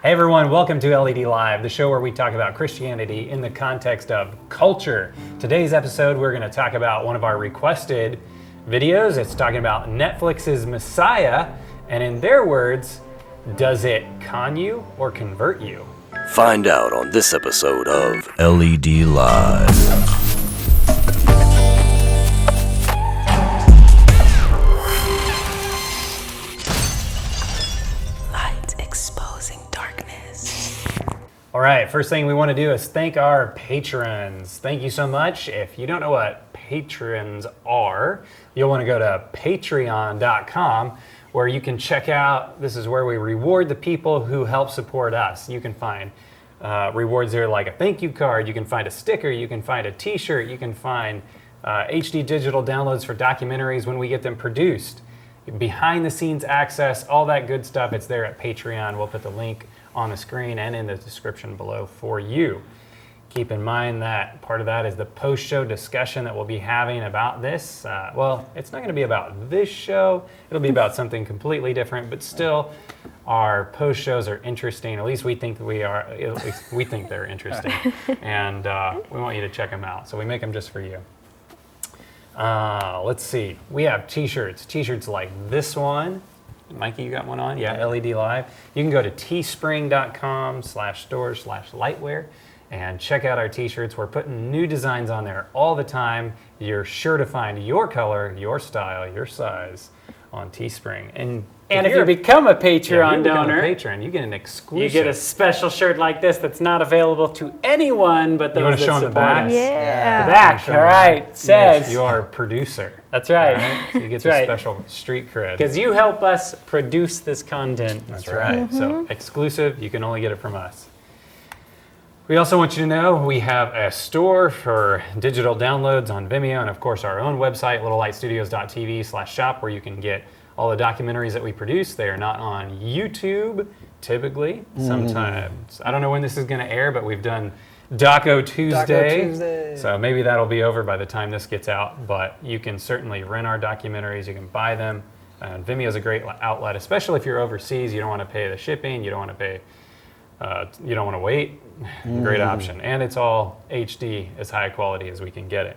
Hey everyone, welcome to LED Live, the show where we talk about Christianity in the context of culture. Today's episode, we're going to talk about one of our requested videos. It's talking about Netflix's Messiah, and in their words, does it con you or convert you? Find out on this episode of LED Live. All right, first thing we want to do is thank our patrons. Thank you so much. If you don't know what patrons are, you'll want to go to patreon.com where you can check out, this is where we reward the people who help support us. You can find rewards there like a thank you card, you can find a sticker, you can find a t-shirt, you can find HD digital downloads for documentaries when we get them produced. Behind the scenes access, all that good stuff, it's there at Patreon. We'll put the link on the screen and in the description below for you. Keep in mind that part of that is the post-show discussion that we'll be having about this. Well, it's not going to be about this show. It'll be about something completely different, but still, our post-shows are interesting. At least we think we are. At least we think they're interesting, and we want you to check them out. So we make them just for you. Let's see. We have t-shirts. T-shirts like this one. Mikey, you got one on? Yeah, LED Live. You can go to teespring.com/store/lightwear and check out our t-shirts. We're putting new designs on there all the time. You're sure to find your color, your style, your size on Teespring. And if you become a Patreon donor, you get an exclusive. You get a special shirt like this that's not available to anyone but those that support us. Yeah. The back, all right, says. You're producer. That's right. Right? So you get the special street cred. Because you help us produce this content. That's right. Mm-hmm. So exclusive, you can only get it from us. We also want you to know we have a store for digital downloads on Vimeo and of course our own website, littlelightstudios.tv/shop, where you can get all the documentaries that we produce. They are not on YouTube, typically, sometimes. I don't know when this is going to air, but we've done Doco Tuesday. So maybe that'll be over by the time this gets out, but you can certainly rent our documentaries, you can buy them. Vimeo is a great outlet, especially if you're overseas, you don't want to pay the shipping, you don't want to pay, you don't want to wait. Great option. And it's all HD, as high quality as we can get it.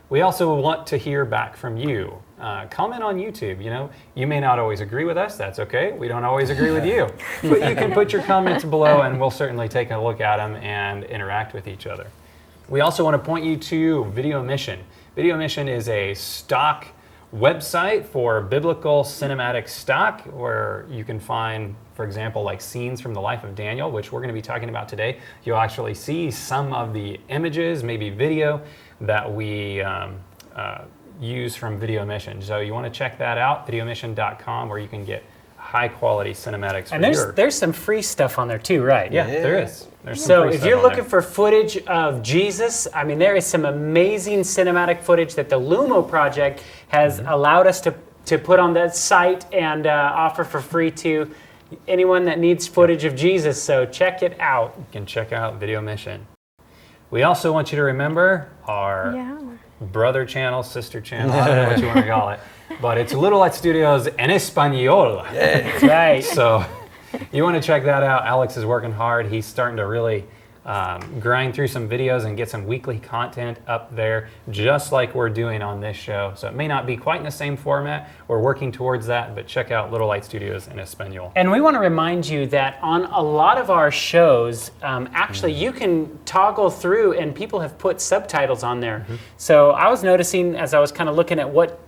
We also want to hear back from you. Comment on YouTube. You know, you may not always agree with us. That's okay. We don't always agree with you. But you can put your comments below and we'll certainly take a look at them and interact with each other. We also want to point you to Video Mission. Video Mission is a stock website for biblical cinematic stock where you can find, for example, like scenes from the life of Daniel, which we're going to be talking about today. You'll actually see some of the images, maybe video, that we use from Video Mission. So you want to check that out, videomission.com, where you can get high quality cinematics. And there's some free stuff on there too, right? Yeah, there is. There's some so free if stuff you're on looking there for footage of Jesus, I mean, there is some amazing cinematic footage that the Lumo Project has allowed us to put on that site and offer for free to anyone that needs footage of Jesus. So check it out. You can check out Video Mission. We also want you to remember our brother channel, sister channel, I don't know what you want to call it, but it's Little Light Studios en Español. That's right. So you want to check that out. Alex is working hard. He's starting to really grind through some videos and get some weekly content up there, just like we're doing on this show. So it may not be quite in the same format. We're working towards that, but check out Little Light Studios en Español. And we want to remind you that on a lot of our shows, actually you can toggle through and people have put subtitles on there. So I was noticing as I was kind of looking at what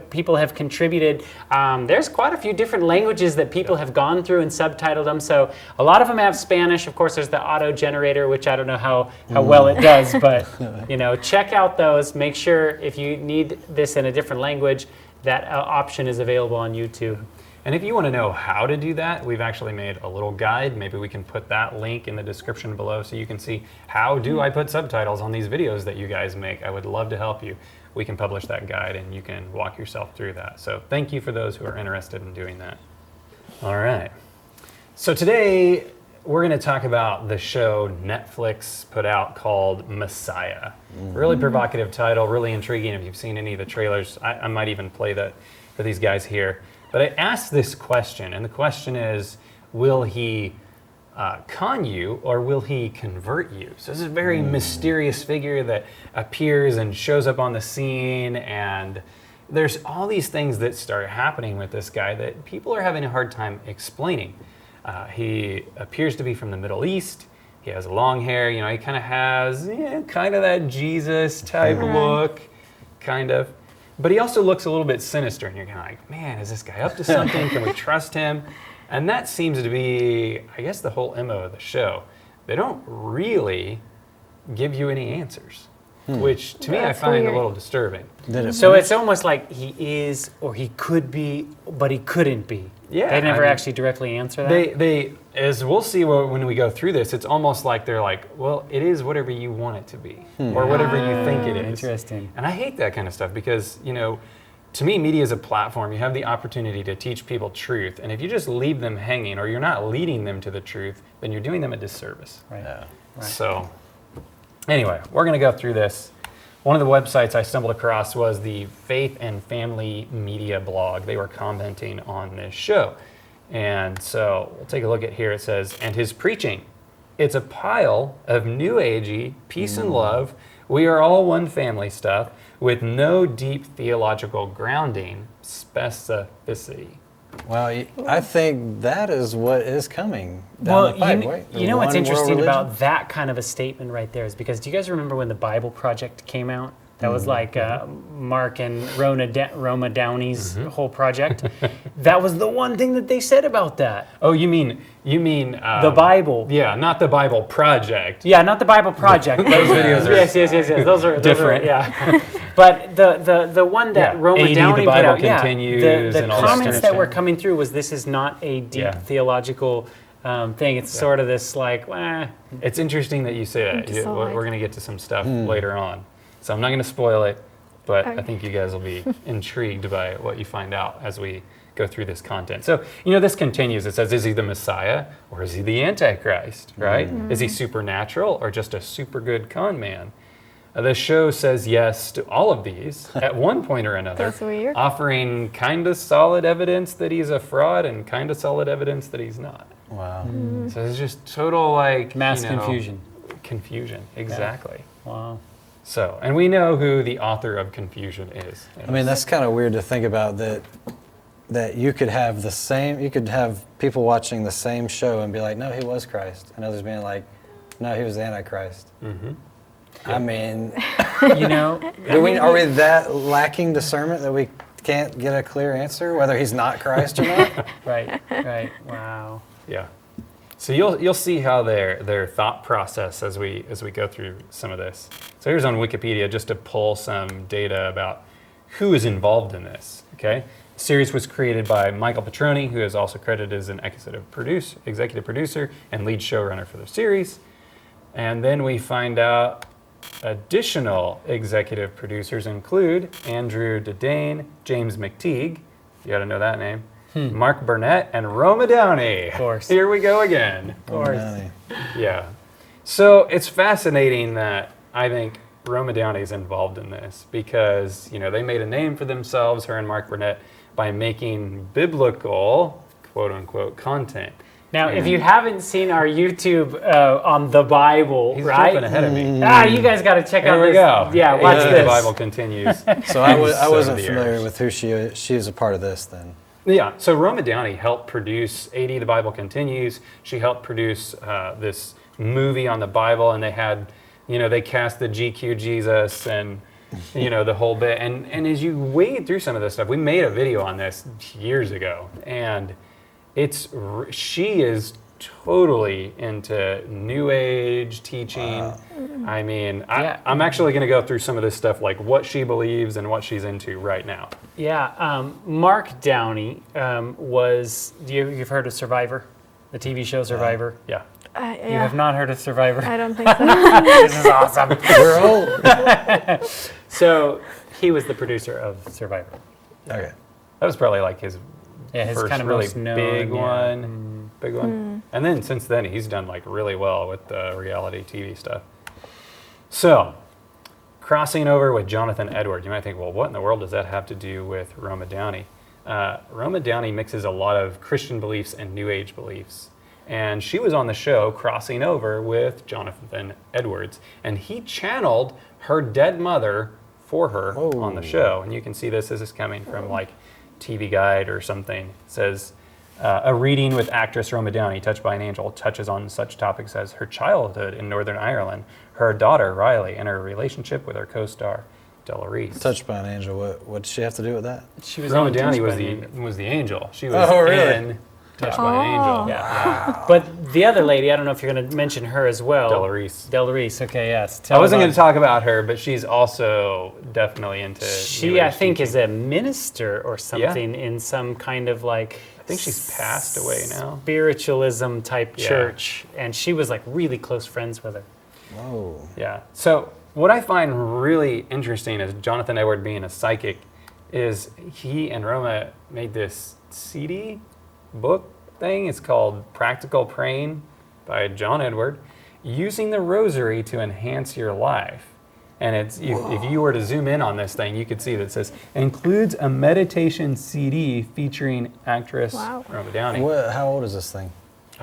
people have contributed, there's quite a few different languages that people have gone through and subtitled them. So a lot of them have Spanish. Of course, there's the auto generator, which I don't know how well it does, but you know, check out those. Make sure if you need this in a different language, that option is available on YouTube. And if you want to know how to do that, we've actually made a little guide. Maybe we can put that link in the description below so you can see how do I put subtitles on these videos that you guys make. I would love to help you. We can publish that guide and you can walk yourself through that. So thank you for those who are interested in doing that. All right. So today we're going to talk about the show Netflix put out called Messiah. Really provocative title, really intriguing. If you've seen any of the trailers, I might even play that for these guys here. But I asked this question, and the question is, will he con you, or will he convert you? So this is a very mysterious figure that appears and shows up on the scene, and there's all these things that start happening with this guy that people are having a hard time explaining. He appears to be from the Middle East. He has long hair. You know, he kind of has kind of that Jesus type look, kind of. But he also looks a little bit sinister, and you're kind of like, man, is this guy up to something? Can we trust him? And that seems to be, I guess, the whole MO of the show. They don't really give you any answers, which to me I find weird. a little disturbing. So it's almost like he is, or he could be, but he couldn't be. Yeah, They never I mean, actually directly answer that? They, as we'll see when we go through this, it's almost like they're like, well, it is whatever you want it to be, or whatever you think it is. Interesting. And I hate that kind of stuff because, you know, to me, media is a platform. You have the opportunity to teach people truth. And if you just leave them hanging, or you're not leading them to the truth, then you're doing them a disservice. Right. Right. So anyway, we're going to go through this. One of the websites I stumbled across was the Faith and Family Media blog. They were commenting on this show. And so we'll take a look at here. It says, and his preaching, it's a pile of new agey peace and love. We are all one family stuff with no deep theological grounding, specificity. Well, I think that is what is coming down Well, the pipe, right? you know what's One world interesting religion? about that kind of a statement right there is because do you guys remember when the Bible Project came out? That was like Mark and Roma Downey's whole project. That was the one thing that they said about that. Oh, you mean The Bible. Yeah, not the Bible Project. Yeah, not the Bible Project. Those videos are yes. Those are different. Yeah, but the one that Roma AD, Downey the Bible put out, continues, the and all that comments stuff. that were coming through was this is not a deep Yeah. theological thing. It's sort of this like, It's interesting that you say that. Just so We're like- going to get to some stuff later on. So I'm not going to spoil it, but I think you guys will be intrigued by what you find out as we go through this content. So, you know, this continues. It says, is he the Messiah or is he the Antichrist, right? Is he supernatural or just a super good con man? The show says yes to all of these at one point or another, That's weird. offering kind of solid evidence that he's a fraud and kind of solid evidence that he's not. Wow. So it's just total like mass you know, confusion. Confusion, exactly. Wow. So, and we know who the author of confusion is. I mean, that's kind of weird to think about that you could have you could have people watching the same show and be like, no, he was Christ. And others being like, no, he was the Antichrist. I mean, You know, are we that lacking discernment that we can't get a clear answer whether he's not Christ or not? right. Wow. Yeah. So you'll see how their thought process as we go through some of this. So here's on Wikipedia just to pull some data about who is involved in this. Okay, the series was created by Michael Petroni, who is also credited as an executive producer and lead showrunner for the series. And then we find out additional executive producers include Andrew Dedane, James McTeague. You got to know that name. Mark Burnett and Roma Downey. Of course. Here we go again. Of course. Yeah. So it's fascinating that I think Roma Downey's involved in this because, you know, they made a name for themselves, her and Mark Burnett, by making biblical, quote unquote, content. Now, if you haven't seen our YouTube on the Bible, He's right? jumping ahead of me. You guys got to check out Here we this. go. Yeah, watch AD, this. The Bible continues. So I wasn't 70 familiar years. with who she is. She is a part of this then. Yeah, so Roma Downey helped produce AD, The Bible Continues. She helped produce this movie on the Bible, and they had, you know, they cast the GQ Jesus and, you know, the whole bit. And as you wade through some of this stuff, we made a video on this years ago, and she is totally into New Age teaching. I mean, I'm actually going to go through some of this stuff, like what she believes and what she's into right now. Yeah, Mark Downey you've heard of Survivor, the TV show Survivor? Yeah. You have not heard of Survivor? I don't think so. This is awesome. We're old. So he was the producer of Survivor. Okay. That was probably like his Yeah, his first kind of really most known, big yeah. one. Big one. And then since then, he's done like really well with the reality TV stuff. So, crossing over with Jonathan Edwards, you might think, well, what in the world does that have to do with Roma Downey? Roma Downey mixes a lot of Christian beliefs and New Age beliefs And she was on the show crossing over with Jonathan Edwards. And he channeled her dead mother for her on the show. And you can see this is coming from like TV Guide or something. It says, a reading with actress Roma Downey, Touched by an Angel, touches on such topics as her childhood in Northern Ireland, her daughter Riley, and her relationship with her co-star Delarice. Touched by an Angel. What did she have to do with that? She was Roma on Downey Touched was by an the Angel. angel. She was really? in Touched by an Angel. Yeah. But the other lady, I don't know if you're going to mention her as well. Delarice. Okay, yes. I wasn't going to talk about her, but she's also definitely into. She, I think, is a minister or something in some kind of like. I think she's passed away now. Spiritualism type church, and she was like really close friends with her. Whoa. Yeah. So what I find really interesting is Jonathan Edward being a psychic, is he and Roma made this CD book thing. It's called Practical Praying by John Edward, using the rosary to enhance your life. And it's if you were to zoom in on this thing, you could see that it says includes a meditation CD featuring actress Roma Downey. How old is this thing?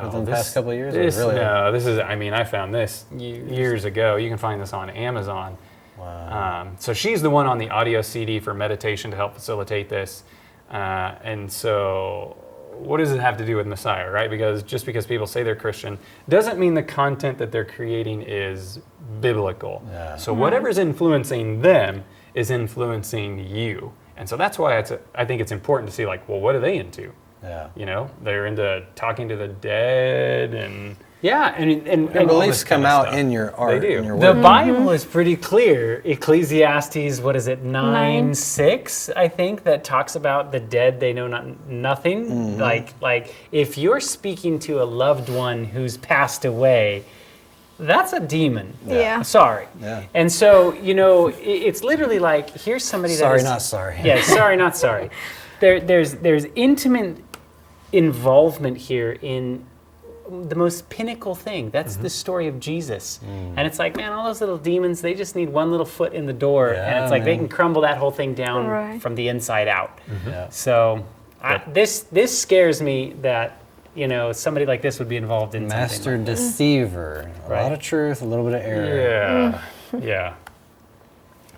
Within the This- past couple of years? This, or really? No, this is. I mean, I found this years ago. You can find this on Amazon. Wow. So she's the one on the audio CD for meditation to help facilitate this. And so, what does it have to do with Messiah, right? Because just because people say they're Christian doesn't mean the content that they're creating is biblical. Yeah. So whatever's influencing them is influencing you. And so that's why I think it's important to see, like, well, what are they into? Yeah. You know, they're into talking to the dead and Yeah, and Beliefs this come kind of out stuff. in your art. They do. In your the work. Bible is pretty clear. Ecclesiastes, what is it, 9:6, I think, that talks about the dead, they know nothing. Like if you're speaking to a loved one who's passed away, that's a demon. Yeah. Sorry. Yeah. And so, you know, it's literally like, here's somebody that Sorry, is- not sorry. Yeah, sorry, not sorry. There's intimate involvement here in the most pinnacle thing. That's the story of Jesus. And it's like, man, all those little demons, they just need one little foot in the door. And Yeah, it's like they man. can crumble that whole thing down Right. from the inside out. Yeah. So this scares me that, you know, somebody like this would be involved in Master something. deceiver. A Right. lot of truth, a little bit of error. yeah, yeah.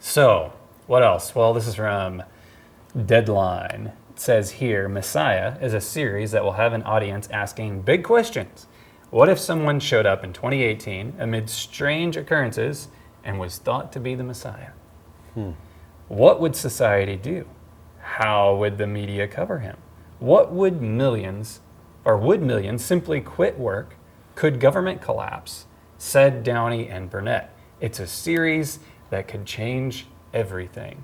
So what else? Well, this is from Deadline. It says here, Messiah is a series that will have an audience asking big questions. What if someone showed up in 2018 amid strange occurrences and was thought to be the Messiah? What would society do? How would the media cover him? What would millions simply quit work? Could government collapse? Said Downey and Burnett. It's a series that could change everything.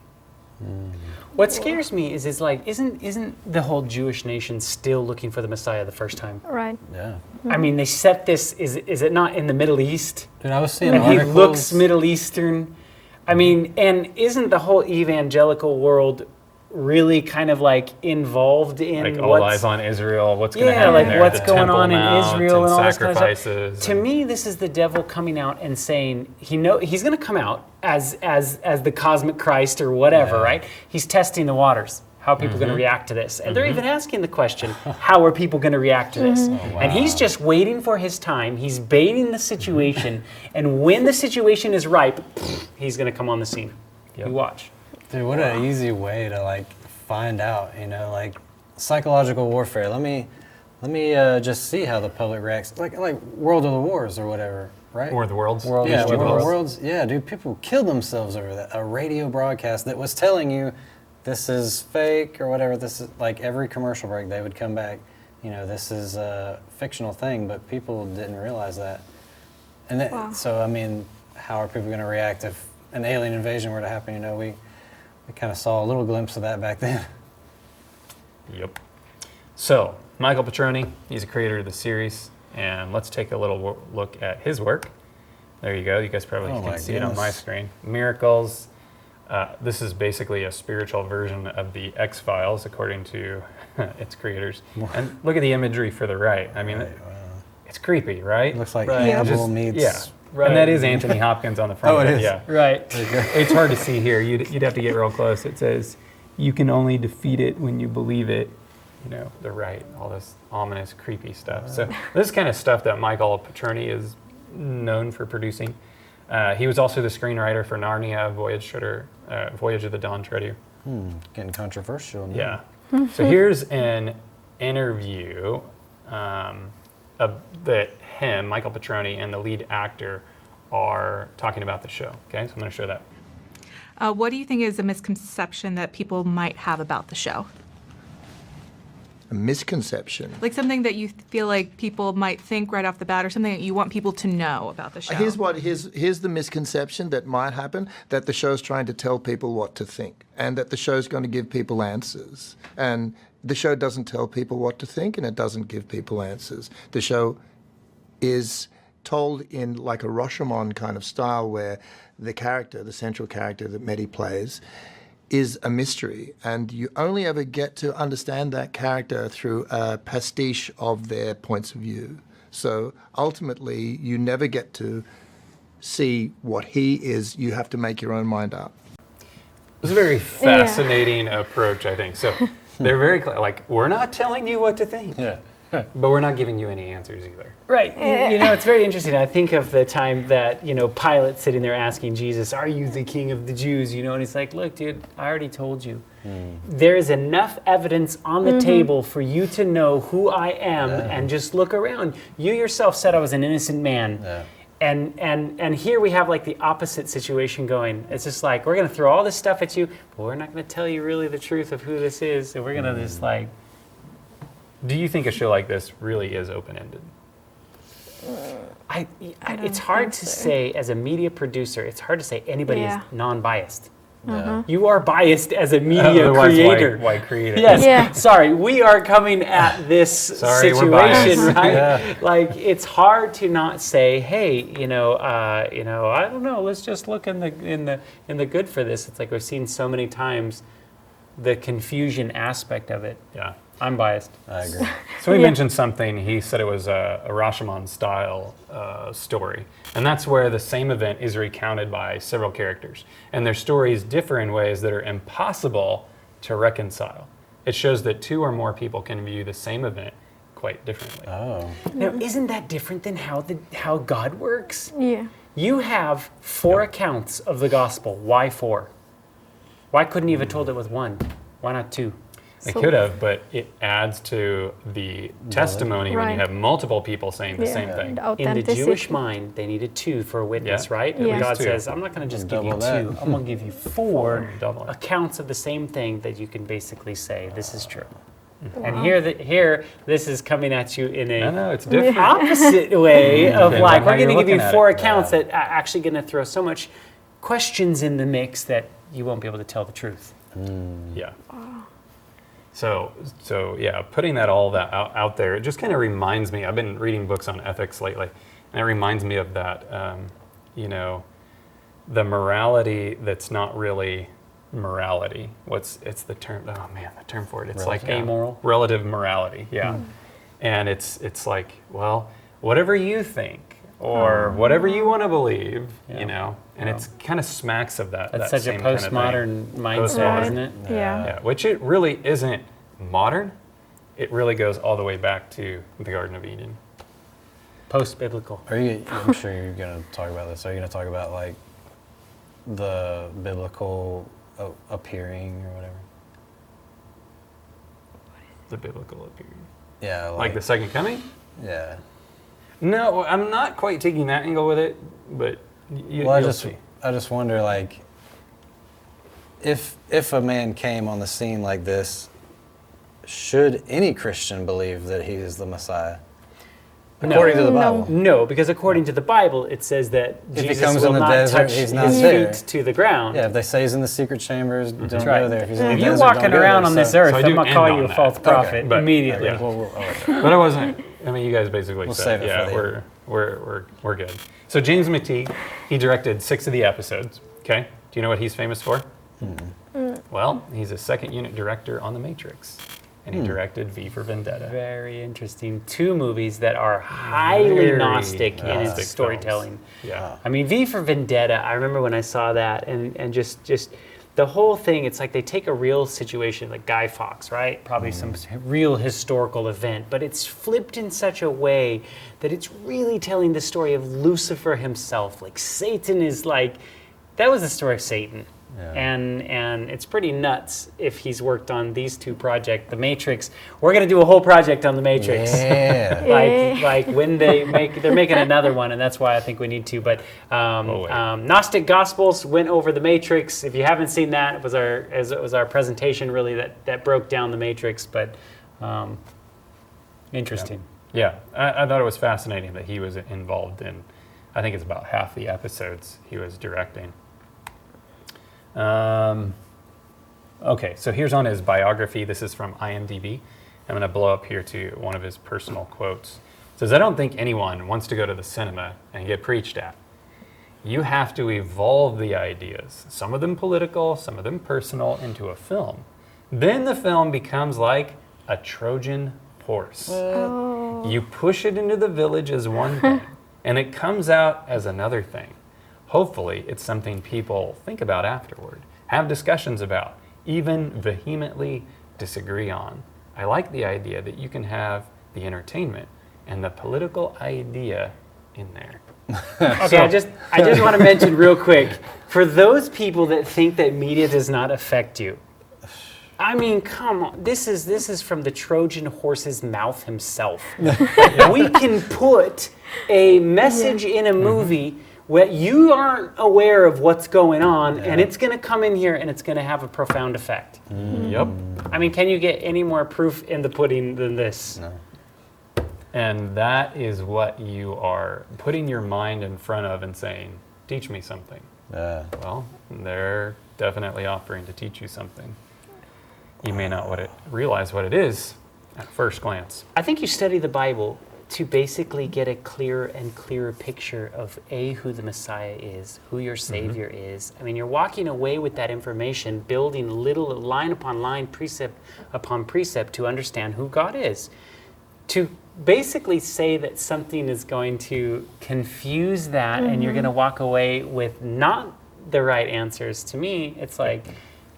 What scares me is like, isn't the whole Jewish nation still looking for the Messiah the first time? Right. Yeah. I mean, they set this, is it not in the Middle East? Dude, I was seeing And he articles. looks Middle Eastern. I mean, and isn't the whole evangelical world really kind of like involved in Like all eyes on Israel. What's going to yeah, happen like there? what's the going Temple on in Mount Israel and all this kind of stuff. sacrifices. To me, this is the devil coming out and saying he's going to come out as the cosmic Christ or whatever, Yeah. right? He's testing the waters. How are people going to react to this? And they're even asking the question, how are people going to react to this? And he's just waiting for his time. He's baiting the situation. And when the situation is ripe, he's going to come on the scene. Yep. You watch. Dude, what an easy way to like find out, you know, like psychological warfare. Let me just see how the public reacts, like World of the Wars or whatever, right? War of the Worlds. Yeah, War World of the of the Worlds. Worlds. Yeah, dude, people killed themselves over that. A radio broadcast that was telling you this is fake or whatever. This is like every commercial break they would come back, you know, this is a fictional thing, but people didn't realize that. And that, so I mean, how are people going to react if an alien invasion were to happen? You know, we kind of saw a little glimpse of that back then. Yep. So, Michael Petroni, he's a creator of the series, and let's take a little look at his work. There you go. You guys probably Oh can my see it on my goodness. screen. Miracles. This is basically a spiritual version of the X-Files, according to its creators. And look at the imagery for the right. I mean, Right, wow. it's creepy, right? It looks like Right. Hannibal Just- meets. yeah. Right. And that is Anthony Hopkins on the front. Oh, of it it. is? Yeah. Right. It's hard to see here. You'd have to get real close. It says, "You can only defeat it when you believe it. the right, all this ominous, creepy stuff. So this is kind of stuff that Michael Petroni is known for producing. He was also the screenwriter for Narnia, Voyage of the Dawn Treader. Getting controversial now. Yeah. So here's an interview that him, Michael Petroni, and the lead actor are talking about the show. Okay, so I'm going to show that. What do you think is a misconception that people might have about the show? A misconception. Like something that you feel like people might think right off the bat, or something that you want people to know about the show? Here's the misconception that might happen, that the show's trying to tell people what to think, and that the show's going to give people answers. And the show doesn't tell people what to think, and it doesn't give people answers. The show is told in like a Rashomon kind of style, where the central character that Mehdi plays, is a mystery, and you only ever get to understand that character through a pastiche of their points of view. So ultimately, you never get to see what he is. You have to make your own mind up. It's a very fascinating approach, I think. So they're very clear, like, we're not telling you what to think, but we're not giving you any answers either. Right. It's very interesting. I think of the time that, Pilate's sitting there asking Jesus, "Are you the king of the Jews?" And he's like, "Look, dude, I already told you. There is enough evidence on the table for you to know who I am, and just look around. You yourself said I was an innocent man." Yeah. And here we have like the opposite situation going. It's just like, we're going to throw all this stuff at you, but we're not going to tell you really the truth of who this is. And we're going to just like... Do you think a show like this really is open-ended? It's hard to say, as a media producer, it's hard to say anybody is non-biased. Yeah. You are biased as a media creator. Why create it? Yes. Yeah. Sorry, we are coming at this Sorry, we're situation, biased. right? Yeah. Like, it's hard to not say, "Hey, I don't know. Let's just look in the good for this." It's like we've seen so many times the confusion aspect of it. Yeah. I'm biased. I agree. So he mentioned something. He said it was a Rashomon-style story. And that's where the same event is recounted by several characters. And their stories differ in ways that are impossible to reconcile. It shows that two or more people can view the same event quite differently. Oh. Now, isn't that different than how God works? Yeah. You have 4 accounts of the gospel. Why 4? Why couldn't you have told it with 1? Why not 2? They could have, but it adds to the testimony when you Right. have multiple people saying the same thing. The In the authenticity. Jewish mind, they needed 2 for a witness, Yeah. right? Yeah. And God Two. says, "I'm not going to just give you Double 2. that. I'm going to give you 4 Double it. accounts of the same thing that you can basically say, this is true." And here, this is coming at you in a No, it's different. opposite way of Depends like, on how we're going to you're give you looking at 4 it. accounts that are actually going to throw so much questions in the mix that you won't be able to tell the truth. Yeah. So yeah, putting that all out there, it just kind of reminds me. I've been reading books on ethics lately, and it reminds me of that. The morality that's not really morality. It's the term? Oh man, the term for it. It's like Amoral? relative morality. Yeah, and it's like, well, whatever you think or whatever you want to believe, and it's kind of smacks of that. That's that such a same kind of thing. postmodern mindset, Postmodern. isn't it? Yeah. Yeah, which it really isn't modern. It really goes all the way back to the Garden of Eden. Post-biblical. I'm sure you're going to talk about this. Are you going to talk about like the biblical appearing or whatever? The biblical appearing. Yeah. Like the second coming? Yeah. No, I'm not quite taking that angle with it, but Well, you'll see. I just wonder, like, if a man came on the scene like this, should any Christian believe that he is the Messiah? According to the Bible. No, because according to the Bible, it says that If he Jesus comes will in the not desert, touch he's not his there. feet to the ground. Yeah, if they say he's in the secret chambers, don't right. go there. If he's in the If you're desert, walking don't go around there. on this So- earth, I I'm do going to end call on you a that. false prophet but- immediately. yeah. Okay. But I wasn't. I mean, you guys basically We'll said, save it yeah, for we're good. So James McTeague, he directed 6 of the episodes. Okay, do you know what he's famous for? Well, he's a second unit director on The Matrix, and he directed V for Vendetta. Very interesting. 2 movies that are highly Very Gnostic in Gnostic its storytelling. Yeah. I mean, V for Vendetta, I remember when I saw that, and just the whole thing, it's like they take a real situation, like Guy Fawkes, right? Probably some real historical event, but it's flipped in such a way that it's really telling the story of Lucifer himself. Like Satan is like, that was the story of Satan. Yeah. And it's pretty nuts if he's worked on these two projects. The Matrix, we're going to do a whole project on the Matrix. Yeah. like when they're making another one, and that's why I think we need to. But Gnostic Gospels went over the Matrix. If you haven't seen that, it was our presentation really that broke down the Matrix. But interesting. Yeah, I thought it was fascinating that he was involved in, I think it's about half the episodes he was directing. Okay, so here's on his biography. This is from IMDb. I'm going to blow up here to one of his personal quotes. It says, "I don't think anyone wants to go to the cinema and get preached at. You have to evolve the ideas, some of them political, some of them personal, into a film. Then the film becomes like a Trojan horse. You push it into the village as one thing, and it comes out as another thing. Hopefully, it's something people think about afterward, have discussions about, even vehemently disagree on. I like the idea that you can have the entertainment and the political idea in there." Okay, I just want to mention real quick, for those people that think that media does not affect you, I mean, come on, this is from the Trojan horse's mouth himself. We can put a message in a movie where you aren't aware of what's going on, and it's going to come in here and it's going to have a profound effect. Yep. I mean, can you get any more proof in the pudding than this? No. And that is what you are putting your mind in front of and saying, teach me something. Well, they're definitely offering to teach you something. You may not realize what it is at first glance. I think you study the Bible to basically get a clearer and clearer picture of who the Messiah is, who your Savior is. I mean, you're walking away with that information, building little line upon line, precept upon precept to understand who God is. To basically say that something is going to confuse that and you're going to walk away with not the right answers, to me, it's like,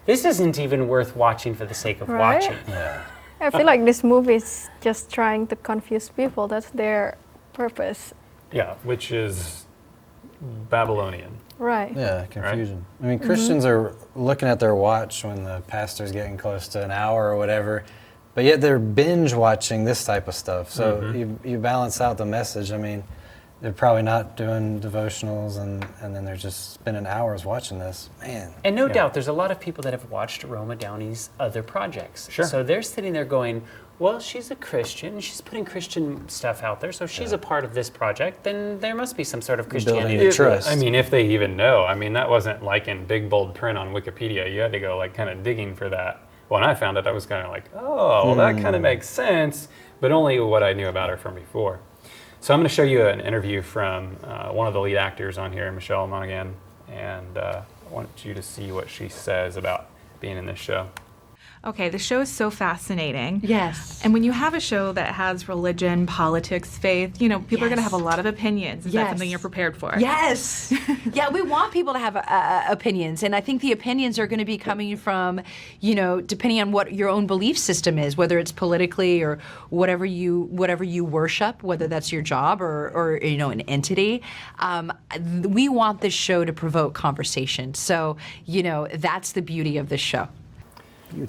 this isn't even worth watching for the sake of watching. Yeah. I feel like this movie is just trying to confuse people. That's their purpose. Yeah, which is Babylonian. Right. Yeah, confusion. I mean, Christians are looking at their watch when the pastor's getting close to an hour or whatever, but yet they're binge watching this type of stuff. So you balance out the message. I mean, they're probably not doing devotionals, and then they're just spending hours watching this. Man. And no doubt, there's a lot of people that have watched Roma Downey's other projects. Sure. So they're sitting there going, well, she's a Christian, she's putting Christian stuff out there, so she's a part of this project, then there must be some sort of Christianity. Building trust. I mean, if they even know. I mean, that wasn't like in big, bold print on Wikipedia. You had to go like kind of digging for that. When I found it, I was kind of like, oh, well, that kind of makes sense, but only what I knew about her from before. So I'm going to show you an interview from one of the lead actors on here, Michelle Monaghan, and I want you to see what she says about being in this show. Okay, the show is so fascinating. Yes. And when you have a show that has religion, politics, faith, you know, people are going to have a lot of opinions. Is that something you're prepared for? Yes. Yeah, we want people to have opinions, and I think the opinions are going to be coming from, you know, depending on what your own belief system is, whether it's politically or whatever you worship, whether that's your job or you know, an entity. We want this show to provoke conversation. So, you know, that's the beauty of this show.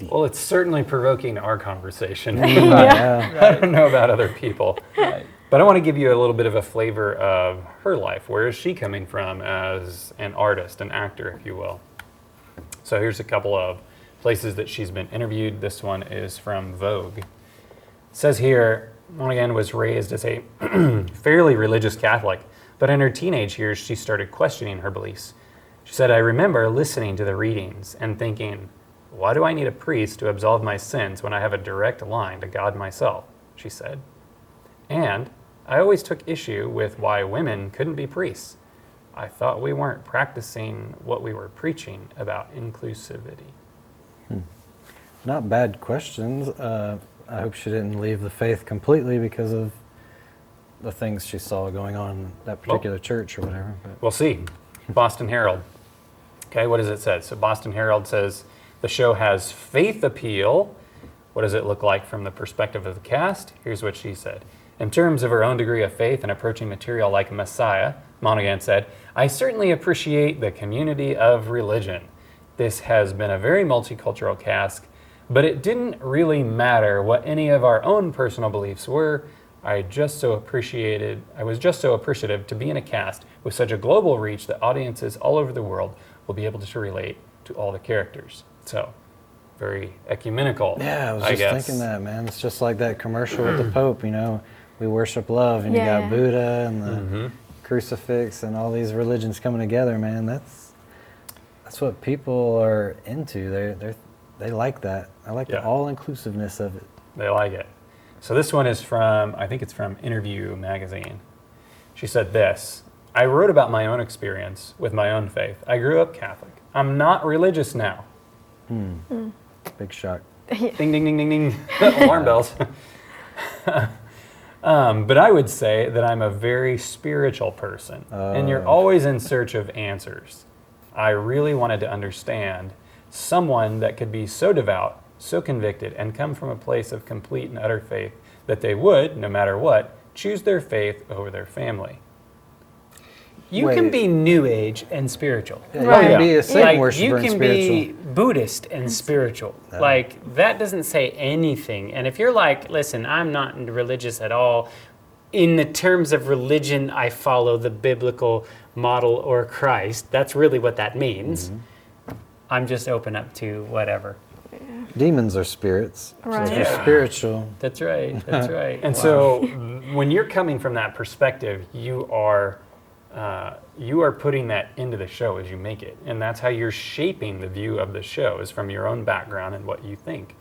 Well, it's certainly provoking our conversation. Yeah. I don't know about other people. But I want to give you a little bit of a flavor of her life. Where is she coming from as an artist, an actor, if you will? So here's a couple of places that she's been interviewed. This one is from Vogue. It says here, Monaghan was raised as a fairly religious Catholic, but in her teenage years, she started questioning her beliefs. She said, I remember listening to the readings and thinking, why do I need a priest to absolve my sins when I have a direct line to God myself, she said. And I always took issue with why women couldn't be priests. I thought we weren't practicing what we were preaching about inclusivity. Not bad questions. I hope she didn't leave the faith completely because of the things she saw going on in that particular church or whatever. But. We'll see. Boston Herald. Okay, what does it say? So Boston Herald says the show has faith appeal. What does it look like from the perspective of the cast? Here's what she said. In terms of her own degree of faith and approaching material like Messiah, Monaghan said, I certainly appreciate the community of religion. This has been a very multicultural cast, but it didn't really matter what any of our own personal beliefs were. I was just so appreciative to be in a cast with such a global reach that audiences all over the world will be able to relate to all the characters. So, very ecumenical. Yeah, I was guess. just thinking that, man. It's just like that commercial with the Pope, you know. We worship love, and you Yeah. got Buddha and the crucifix and all these religions coming together, man. That's what people are into. They like that. I like the all-inclusiveness of it. They like it. So this one is from, I think it's from Interview magazine. She said this, I wrote about my own experience with my own faith. I grew up Catholic. I'm not religious now. Big shock. Ding, ding, ding, ding, ding. Alarm bells. But I would say that I'm a very spiritual person, and you're always in search of answers. I really wanted to understand someone that could be so devout, so convicted, and come from a place of complete and utter faith that they would, no matter what, choose their faith over their family. You can be New Age and spiritual. Yeah, you can be a Satan Like, worshiper you and can spiritual. be Buddhist and spiritual. Like, that doesn't say anything. And if you're like, listen, I'm not religious at all, in the terms of religion, I follow the biblical model or Christ. That's really what that means. I'm just open up to whatever. Demons are spirits. Right. So if you're spiritual. That's right. That's right. And so when you're coming from that perspective, you are putting that into the show as you make it. And that's how you're shaping the view of the show, is from your own background and what you think.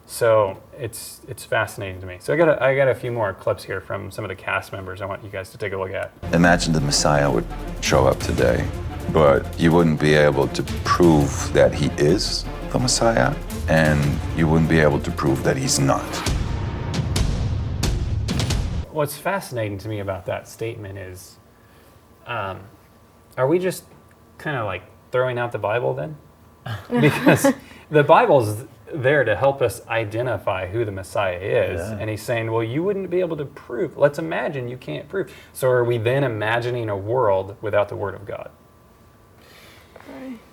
So it's fascinating to me. So I got a few more clips here from some of the cast members I want you guys to take a look at. Imagine the Messiah would show up today, but you wouldn't be able to prove that he is the Messiah, and you wouldn't be able to prove that he's not. What's fascinating to me about that statement is, are we just kind of like throwing out the Bible then? Because the Bible's there to help us identify who the Messiah is. Yeah. And he's saying, well, you wouldn't be able to prove. Let's imagine you can't prove. So are we then imagining a world without the Word of God?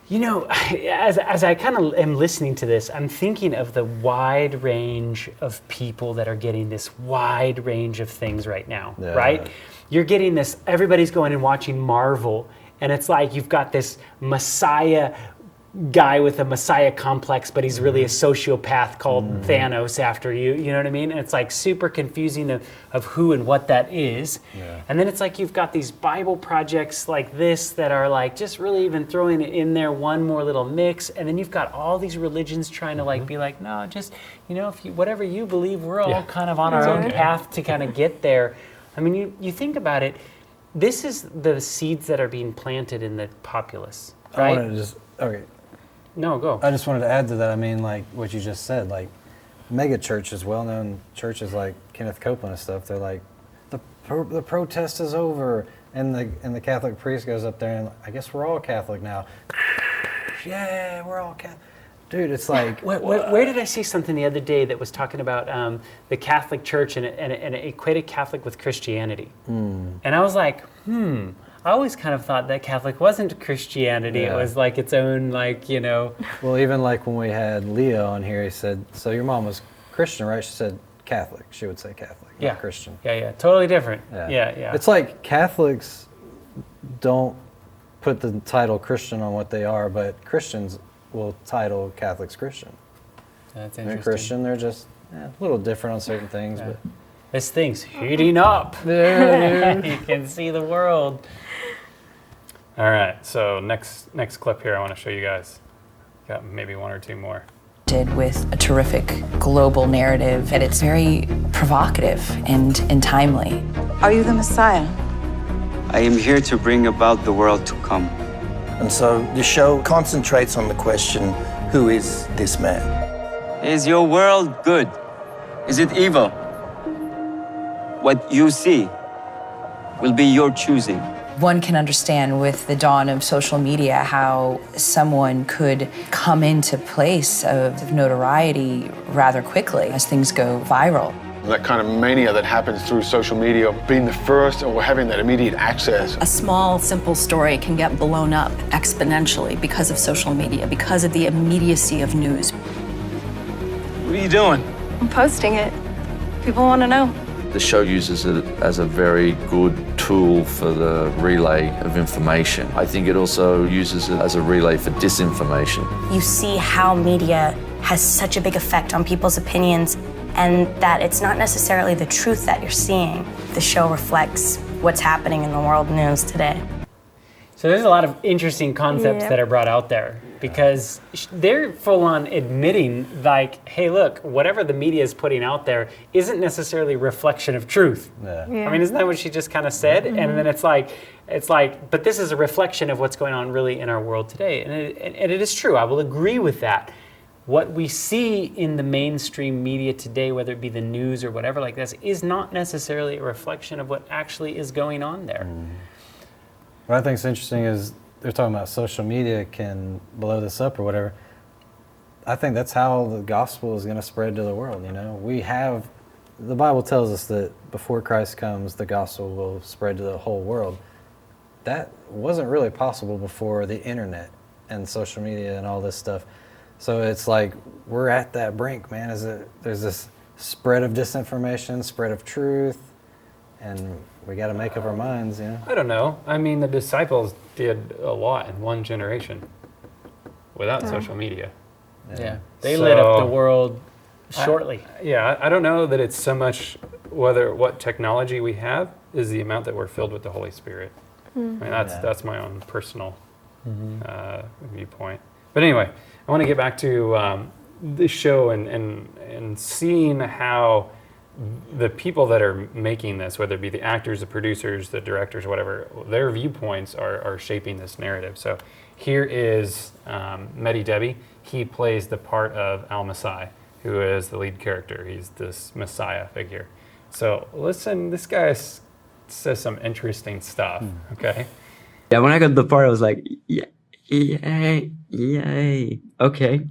You know, as I kind of am listening to this, I'm thinking of the wide range of people that are getting this wide range of things right now, Yeah. right? You're getting this, everybody's going and watching Marvel, and it's like you've got this Messiah guy with a Messiah complex, but he's really a sociopath called Thanos after you know what I mean? And it's like super confusing of who and what that is. Yeah. And then it's like you've got these Bible projects like this that are like just really even throwing it in there one more little mix. And then you've got all these religions trying to like be like, no, just, you know, if you, whatever you believe, we're all kind of on our own path to kind of get there. I mean, you think about it, this is the seeds that are being planted in the populace, I right? wanted to just, okay. No, go. I just wanted to add to that. I mean, like what you just said, like mega churches, well-known churches like Kenneth Copeland and stuff. They're like, the protest is over, and the Catholic priest goes up there and I guess we're all Catholic now. Yeah, we're all Catholic. Dude, it's like Where did I see something the other day that was talking about the Catholic Church and it equated Catholic with Christianity? And I was like, I always kind of thought that Catholic wasn't Christianity. Yeah. It was like its own, like, you know. Well, even like when we had Leo on here, he said, so your mom was Christian, right? She said Catholic. She would say Catholic, not Christian. Yeah, totally different. Yeah. It's like Catholics don't put the title Christian on what they are, but Christians will title Catholics Christian. That's They're interesting. Christian, they're just a little different on certain things, but This thing's heating up. You can see the world. All right, so next clip here I want to show you guys. Got maybe one or two more. Did with a terrific global narrative, and it's very provocative and timely. Are you the Messiah? I am here to bring about the world to come. And so the show concentrates on the question, who is this man? Is your world good? Is it evil? What you see will be your choosing. One can understand with the dawn of social media how someone could come into place of notoriety rather quickly as things go viral. That kind of mania that happens through social media, being the first or having that immediate access. A small, simple story can get blown up exponentially because of social media, because of the immediacy of news. What are you doing? I'm posting it. People want to know. The show uses it as a very good tool for the relay of information. I think it also uses it as a relay for disinformation. You see how media has such a big effect on people's opinions, and that it's not necessarily the truth that you're seeing. The show reflects what's happening in the world news today. So there's a lot of interesting concepts that are brought out there, because they're full on admitting, like, hey, look, whatever the media is putting out there isn't necessarily a reflection of truth. I mean, isn't that what she just kind of said? And then it's like, but this is a reflection of what's going on really in our world today. And it is true. I will agree with that. What we see in the mainstream media today, whether it be the news or whatever like this, is not necessarily a reflection of what actually is going on there. What I think is interesting is they're talking about social media can blow this up or whatever. I think that's how the gospel is going to spread to the world. You know, the Bible tells us that before Christ comes, the gospel will spread to the whole world. That wasn't really possible before the internet and social media and all this stuff. So it's like we're at that brink, man. There's this spread of disinformation, spread of truth, and we got to make up our minds, you know? I don't know. I mean, the disciples did a lot in one generation without social media. They lit up the world shortly. I don't know that it's so much what technology we have is the amount that we're filled with the Holy Spirit. I mean, that's my own personal viewpoint. But anyway, I want to get back to this show and seeing how the people that are making this, whether it be the actors, the producers, the directors, whatever, their viewpoints are shaping this narrative. So here is Mehdi Debi. He plays the part of Al-Masai, who is the lead character. He's this Messiah figure. So listen, this guy says some interesting stuff, okay? Yeah, when I got the part, I was like, yay, okay.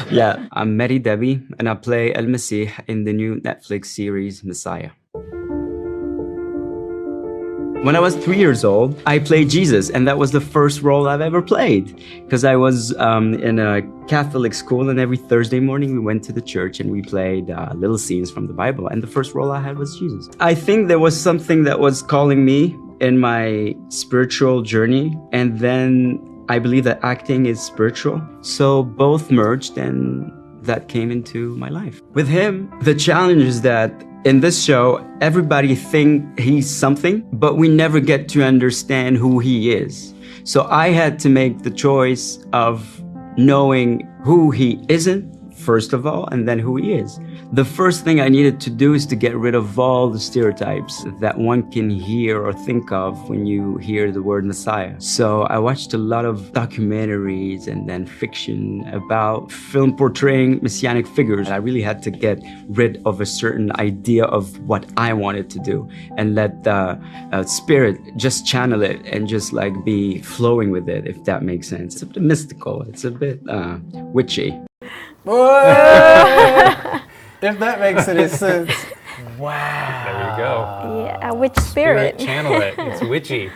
Yeah, I'm Mehdi Debi, and I play Al-Masih in the new Netflix series Messiah. When I was 3 years old, I played Jesus, and that was the first role I've ever played. Because I was in a Catholic school, and every Thursday morning we went to the church and we played little scenes from the Bible, and the first role I had was Jesus. I think there was something that was calling me in my spiritual journey, and then I believe that acting is spiritual. So both merged, and that came into my life. With him, the challenge is that in this show, everybody think he's something, but we never get to understand who he is. So I had to make the choice of knowing who he isn't, first of all, and then who he is. The first thing I needed to do is to get rid of all the stereotypes that one can hear or think of when you hear the word Messiah. So I watched a lot of documentaries and then fiction about film portraying messianic figures. I really had to get rid of a certain idea of what I wanted to do and let the spirit just channel it and just like be flowing with it, if that makes sense. It's a bit mystical. It's a bit witchy. If that makes any sense. Wow. There you go. Yeah, a witch spirit. Channel it. It's witchy.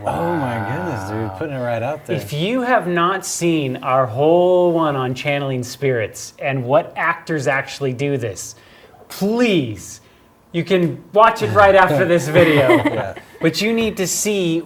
Oh my goodness, dude. Putting it right out there. If you have not seen our whole one on channeling spirits and what actors actually do this, please, you can watch it right after this video. But you need to see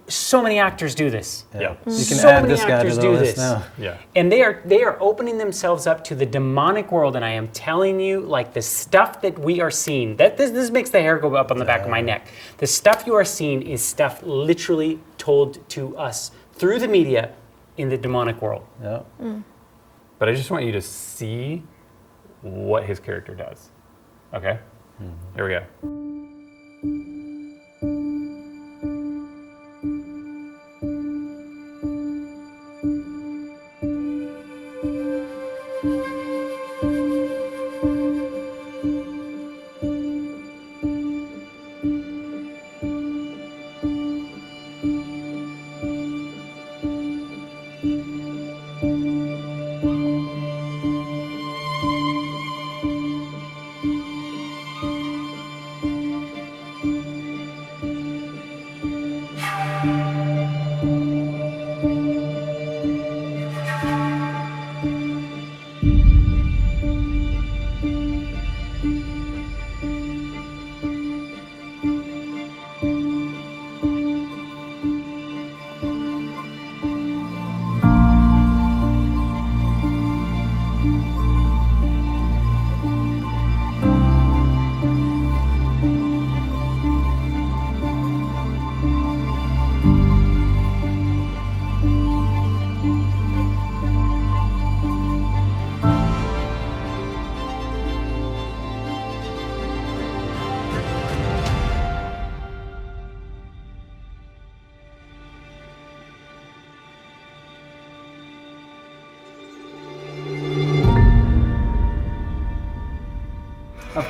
so many actors do this. You can So add many this guy to actors the do list this. now. And they are opening themselves up to the demonic world, and I am telling you, like, the stuff that we are seeing, this makes the hair go up on the back of my neck. The stuff you are seeing is stuff literally told to us through the media in the demonic world. But I just want you to see what his character does. Okay? Here we go.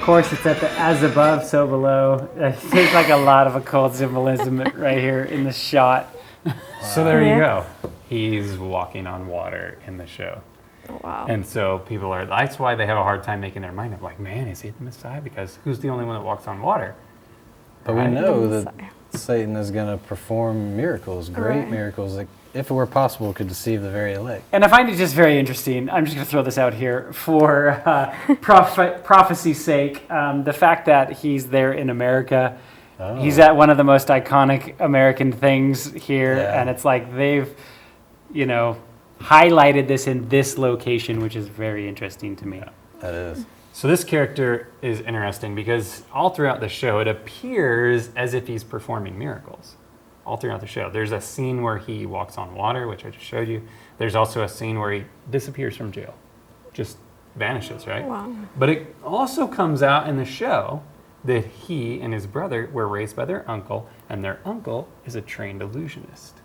course, it's at the as above, so below. There's like a lot of occult symbolism right here in the shot. So there you go. He's walking on water in the show. Wow. And so people are, that's why they have a hard time making their mind up, like, man, is he the Messiah? Because who's the only one that walks on water? But we know that Satan is going to perform miracles, great miracles, that, if it were possible, could deceive the very elect. And I find it just very interesting. I'm just going to throw this out here for prophecy's sake. The fact that he's there in America, he's at one of the most iconic American things here, and it's like they've, you know, highlighted this in this location, which is very interesting to me. Yeah, that is. So this character is interesting because all throughout the show, it appears as if he's performing miracles. All throughout the show. There's a scene where he walks on water, which I just showed you. There's also a scene where he disappears from jail. Just vanishes, right? Wow. But it also comes out in the show that he and his brother were raised by their uncle, and their uncle is a trained illusionist.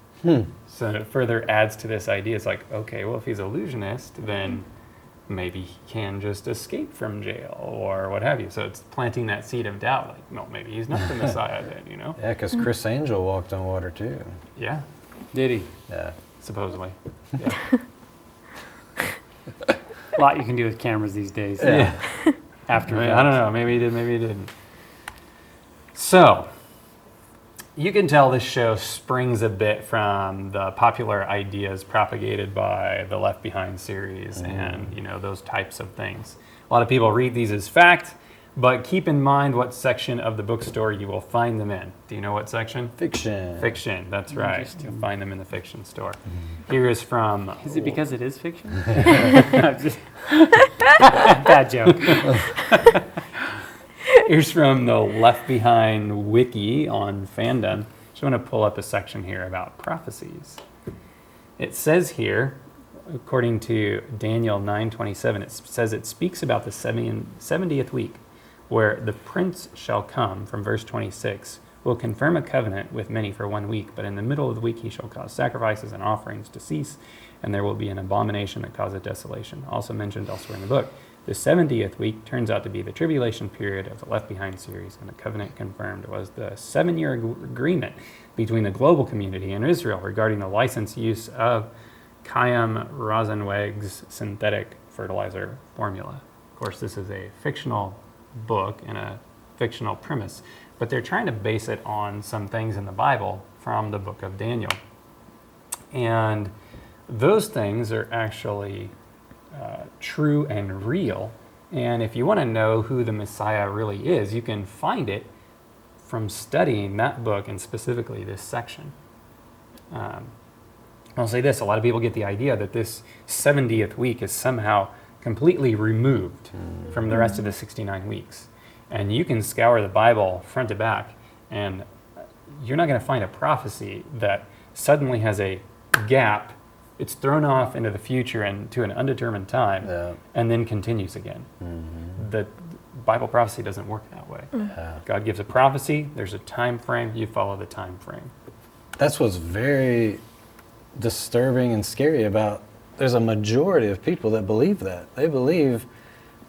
So it further adds to this idea. It's like, okay, well, if he's an illusionist, then maybe he can just escape from jail or what have you. So it's planting that seed of doubt, like, no, maybe he's not the Messiah then, you know? Yeah, because Chris Angel walked on water too. Yeah. Did he? Yeah. Supposedly. Yeah. A lot you can do with cameras these days. Yeah. After I don't know. Maybe he did, maybe he didn't. So, you can tell this show springs a bit from the popular ideas propagated by the Left Behind series and, you know, those types of things. A lot of people read these as fact, but keep in mind what section of the bookstore you will find them in. Do you know what section? Fiction. Fiction, that's right. You'll find them in the fiction store. Here is from... Is it because it is fiction? Bad joke. Here's from the Left Behind wiki on fandom. Just want to pull up a section here about prophecies. It says here, according to Daniel 9:27, it says it speaks about the 70th week, where the prince shall come, from verse 26, will confirm a covenant with many for 1 week, but in the middle of the week he shall cause sacrifices and offerings to cease, and there will be an abomination that causeth desolation. Also mentioned elsewhere in the book. The 70th week turns out to be the tribulation period of the Left Behind series, and the covenant confirmed was the 7-year agreement between the global community and Israel regarding the licensed use of Chaim Rosenweg's synthetic fertilizer formula. Of course, this is a fictional book and a fictional premise, but they're trying to base it on some things in the Bible from the book of Daniel. And those things are actually true and real. And if you want to know who the Messiah really is, you can find it from studying that book and specifically this section. I'll say this, a lot of people get the idea that this 70th week is somehow completely removed from the rest of the 69 weeks. And you can scour the Bible front to back, and you're not going to find a prophecy that suddenly has a gap. It's thrown off into the future and to an undetermined time, and then continues again. The Bible prophecy doesn't work that way. God gives a prophecy, there's a time frame, you follow the time frame. That's what's very disturbing and scary about, there's a majority of people that believe that. They believe,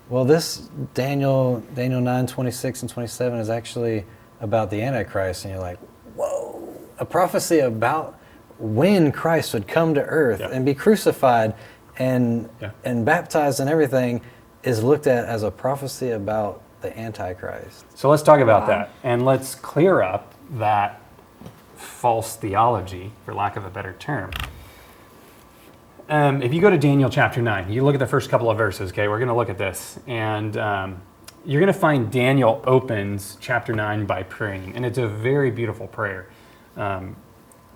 well, this Daniel 9:26 and 27 is actually about the Antichrist, and you're like, whoa, a prophecy about when Christ would come to earth and be crucified and baptized and everything is looked at as a prophecy about the Antichrist. So let's talk about that, and let's clear up that false theology, for lack of a better term. If you go to Daniel chapter 9, you look at the first couple of verses, okay? We're going to look at this, and you're going to find Daniel opens chapter 9 by praying, and it's a very beautiful prayer. And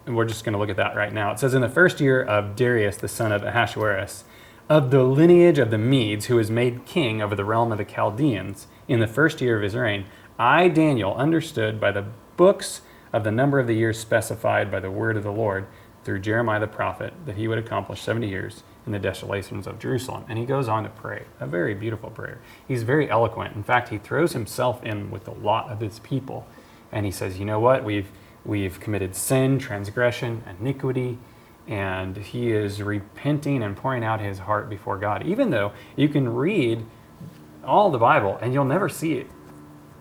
we're just going to look at that right now. It says, in the first year of Darius, the son of Ahasuerus, of the lineage of the Medes, who was made king over the realm of the Chaldeans, in the first year of his reign, I, Daniel, understood by the books of the number of the years specified by the word of the Lord through Jeremiah the prophet, that he would accomplish 70 years in the desolations of Jerusalem. And he goes on to pray, a very beautiful prayer. He's very eloquent. In fact, he throws himself in with a lot of his people. And he says, you know what, we've committed sin, transgression, iniquity, and he is repenting and pouring out his heart before God. Even though you can read all the Bible, and you'll never see it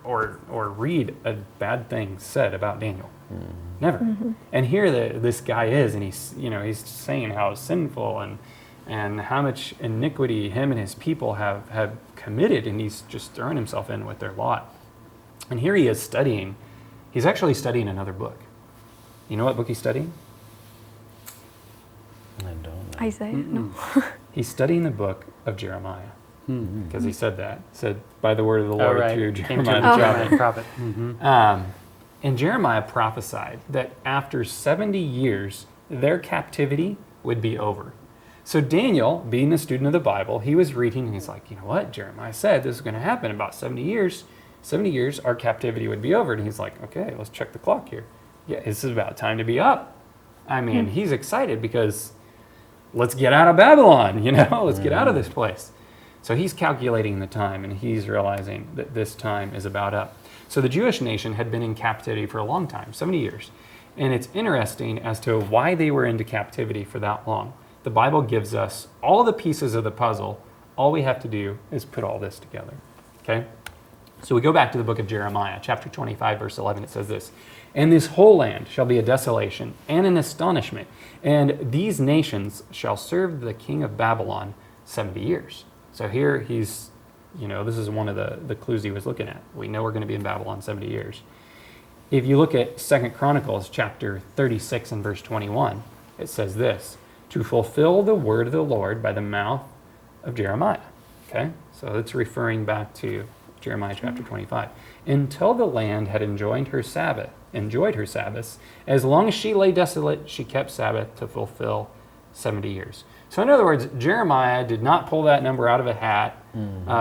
or read a bad thing said about Daniel. Never. And here this guy is, and he's saying how sinful and how much iniquity him and his people have committed, and he's just throwing himself in with their lot. And here he is studying. He's actually studying another book. You know what book he's studying? I don't know. Isaiah? No. He's studying the book of Jeremiah. Because he said that. He said, by the word of the Lord through Jeremiah the prophet. And Jeremiah prophesied that after 70 years, their captivity would be over. So Daniel, being a student of the Bible, he was reading and he's like, you know what? Jeremiah said this is going to happen in about 70 years. 70 years, our captivity would be over. And he's like, okay, let's check the clock here. Yeah, this is about time to be up. I mean, he's excited because let's get out of Babylon, let's get out of this place. So he's calculating the time, and he's realizing that this time is about up. So the Jewish nation had been in captivity for a long time, 70 years. And it's interesting as to why they were into captivity for that long. The Bible gives us all the pieces of the puzzle. All we have to do is put all this together, okay? So we go back to the book of Jeremiah, chapter 25, verse 11. It says this, "And this whole land shall be a desolation and an astonishment, and these nations shall serve the king of Babylon 70 years." So here he's, this is one of the clues he was looking at. We know we're going to be in Babylon 70 years. If you look at 2 Chronicles chapter 36 and verse 21, it says this, "To fulfill the word of the Lord by the mouth of Jeremiah." Okay, so it's referring back to Jeremiah chapter 25. "Until the land had enjoyed her Sabbaths, as long as she lay desolate, she kept Sabbath to fulfill 70 years. So in other words, Jeremiah did not pull that number out of a hat.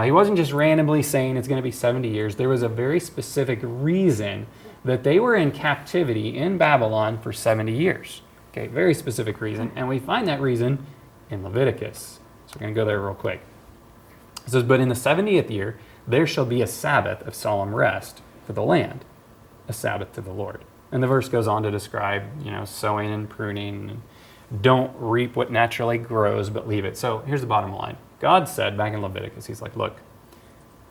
He wasn't just randomly saying it's going to be 70 years. There was a very specific reason that they were in captivity in Babylon for 70 years. Okay, very specific reason. And we find that reason in Leviticus. So we're going to go there real quick. It says, "But in the 70th year, there shall be a Sabbath of solemn rest for the land, a Sabbath to the Lord." And the verse goes on to describe, sowing and pruning, and don't reap what naturally grows, but leave it. So here's the bottom line. God said back in Leviticus, he's like, look,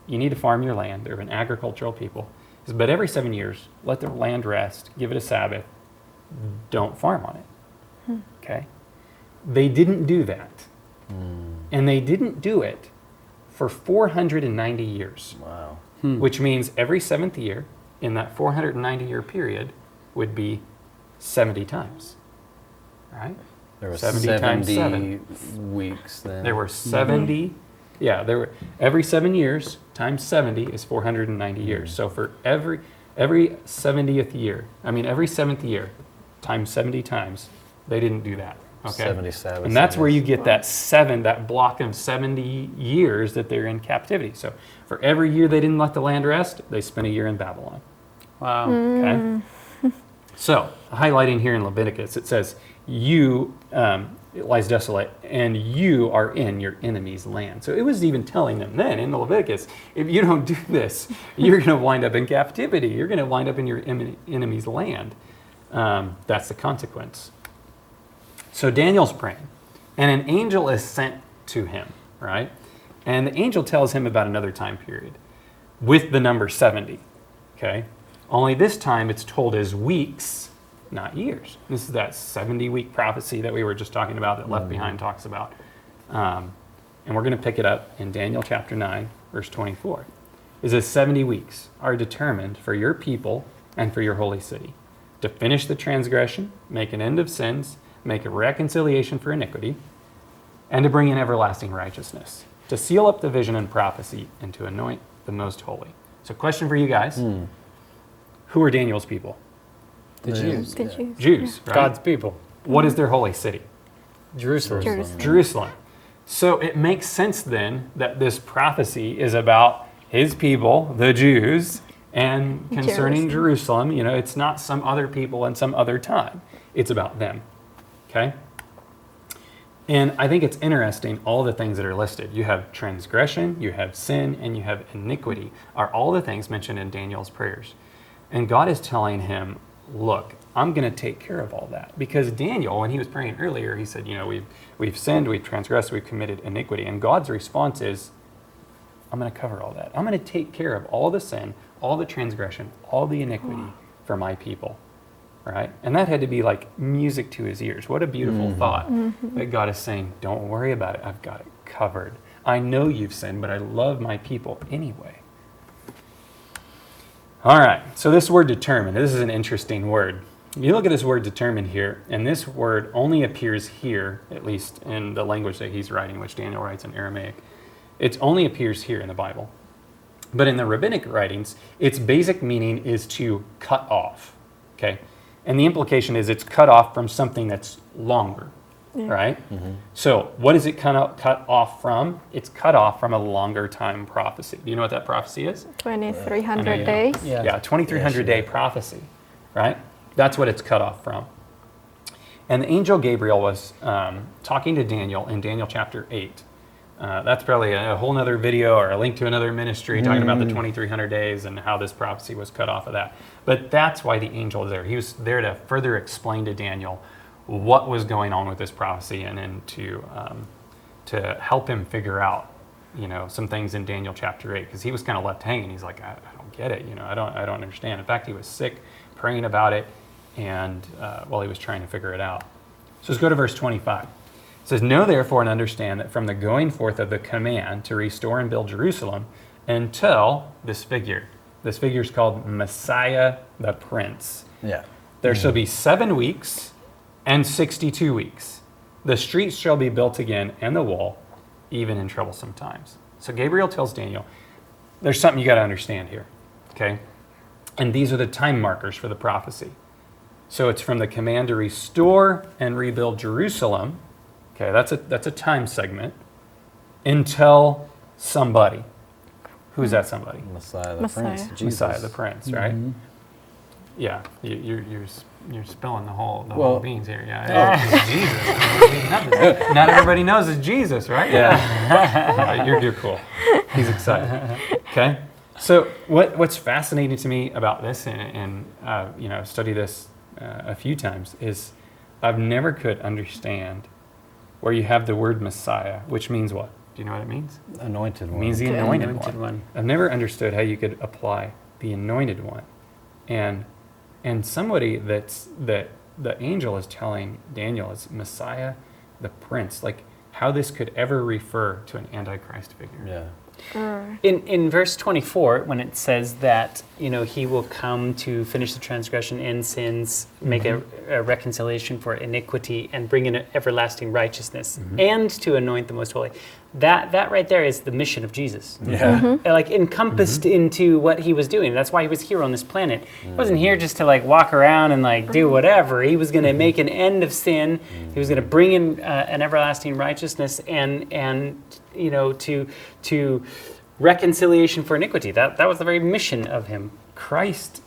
you need to farm your land. They're an agricultural people. He says, but every 7 years, let the land rest, give it a Sabbath, don't farm on it. Okay? They didn't do that. And they didn't do it for 490 years. Wow. Which means every 7th year in that 490-year period would be 70 times. Right? There were 70 times 7 weeks then. There were 70. Yeah, there were every 7 years times 70 is 490 years. So for every 70th year, every 7th year times 70 times, they didn't do that. Okay. 77. And that's where you get that block of 70 years that they're in captivity. So for every year they didn't let the land rest, they spent a year in Babylon. Wow. Okay. So highlighting here in Leviticus, it says, it lies desolate, and you are in your enemy's land. So it was even telling them then in Leviticus, if you don't do this, you're going to wind up in captivity. You're going to wind up in your enemy's land. That's the consequence. So Daniel's praying, and an angel is sent to him, right? And the angel tells him about another time period with the number 70, okay? Only this time it's told as weeks, not years. This is that 70-week prophecy that we were just talking about that Left Behind talks about. And we're going to pick it up in Daniel chapter 9, verse 24. It says 70 weeks are determined for your people and for your holy city, to finish the transgression, make an end of sins, make a reconciliation for iniquity, and to bring in everlasting righteousness, to seal up the vision and prophecy, and to anoint the most holy. So question for you guys. Who are Daniel's people? The Jews. The Jews. Jews, right? God's people. What is their holy city? Jerusalem. Jerusalem. So it makes sense then that this prophecy is about his people, the Jews, and concerning Jerusalem. It's not some other people and some other time. It's about them. Okay? And I think it's interesting, all the things that are listed. You have transgression, you have sin, and you have iniquity, are all the things mentioned in Daniel's prayers. And God is telling him, look, I'm going to take care of all that. Because Daniel, when he was praying earlier, he said, we've sinned, we've transgressed, we've committed iniquity. And God's response is, I'm going to cover all that. I'm going to take care of all the sin, all the transgression, all the iniquity for my people. Right? And that had to be like music to his ears. What a beautiful thought that God is saying, don't worry about it. I've got it covered. I know you've sinned, but I love my people anyway. All right, so this word determined, this is an interesting word. You look at this word determined here, and this word only appears here, at least in the language that he's writing, which Daniel writes in Aramaic. It only appears here in the Bible. But in the rabbinic writings, its basic meaning is to cut off, okay? And the implication is it's cut off from something that's longer, right? So what is it cut off from? It's cut off from a longer time prophecy. Do you know what that prophecy is? 2,300 days. Yeah, 2,300 day prophecy, right? That's what it's cut off from. And the angel Gabriel was talking to Daniel in Daniel chapter 8. That's probably a whole nother video or a link to another ministry talking about the 2,300 days and how this prophecy was cut off of that. But that's why the angel was there. He was there to further explain to Daniel what was going on with this prophecy, and then to help him figure out, some things in Daniel chapter 8, because he was kind of left hanging. He's like, I don't get it. I don't understand. In fact, he was sick, praying about it, and while he was trying to figure it out. So let's go to verse 25. It says, know therefore and understand that from the going forth of the command to restore and build Jerusalem until this figure is called Messiah the Prince. Yeah. There shall be 7 weeks and 62 weeks. The streets shall be built again and the wall, even in troublesome times. So Gabriel tells Daniel, there's something you got to understand here, okay? And these are the time markers for the prophecy. So it's from the command to restore and rebuild Jerusalem. Okay, that's a time segment until somebody. Who's that somebody? Messiah the Prince. Jesus. Messiah the Prince, right? Yeah, you're spilling the whole beans here. Yeah, it's Jesus. Not everybody knows it's Jesus, right? Yeah, you're cool. He's excited. Okay, so what's fascinating to me about this, and study this a few times, is I've never could understand where you have the word Messiah, which means what? Do you know what it means? Anointed one. It means the anointed one. I've never understood how you could apply the anointed one. And somebody that the angel is telling Daniel is Messiah, the Prince, like how this could ever refer to an Antichrist figure. Yeah. In verse 24, when it says that he will come to finish the transgression and sins, make a reconciliation for iniquity, and bring in everlasting righteousness, and to anoint the most holy, that right there is the mission of Jesus. Yeah. Like encompassed into what he was doing. That's why he was here on this planet. He wasn't here just to like walk around and like do whatever. He was going to make an end of sin. He was going to bring in an everlasting righteousness and to reconciliation for iniquity. That was the very mission of him. Christ,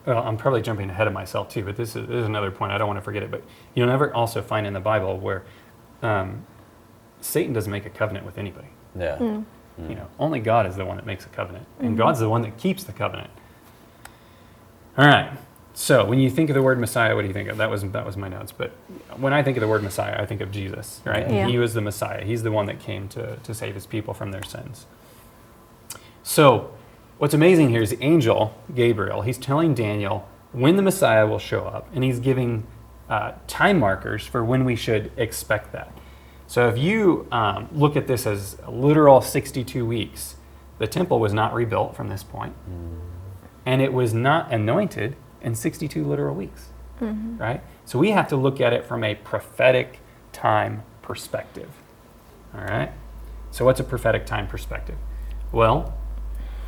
well, I'm probably jumping ahead of myself too, but this is another point. I don't want to forget it. But you'll never also find in the Bible where Satan doesn't make a covenant with anybody. Yeah. Only God is the one that makes a covenant, and God's the one that keeps the covenant. All right. So when you think of the word Messiah, what do you think of? That was my notes. But when I think of the word Messiah, I think of Jesus, right? Yeah. He was the Messiah. He's the one that came to save his people from their sins. So what's amazing here is the angel, Gabriel, he's telling Daniel when the Messiah will show up, and he's giving time markers for when we should expect that. So if you look at this as a literal 62 weeks, the temple was not rebuilt from this point, and it was not anointed in 62 literal weeks, right? So we have to look at it from a prophetic time perspective, all right? So what's a prophetic time perspective? Well,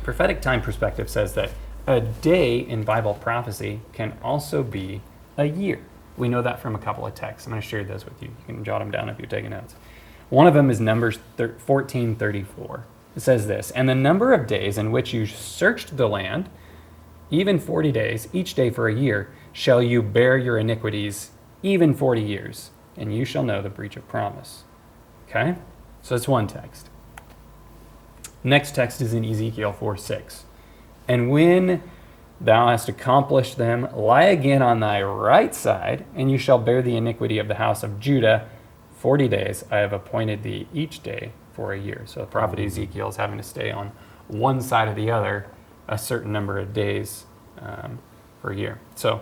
prophetic time perspective says that a day in Bible prophecy can also be a year. We know that from a couple of texts. I'm going to share those with you. You can jot them down if you're taking notes. One of them is Numbers 14:34. It says this, and the number of days in which you searched the land, even 40 days, each day for a year, shall you bear your iniquities, even 40 years, and you shall know the breach of promise. Okay? So that's one text. Next text is in Ezekiel 4:6. And when thou hast accomplished them, lie again on thy right side, and you shall bear the iniquity of the house of Judah 40 days. I have appointed thee each day for a year. So the prophet Ezekiel is having to stay on one side or the other a certain number of days per year. So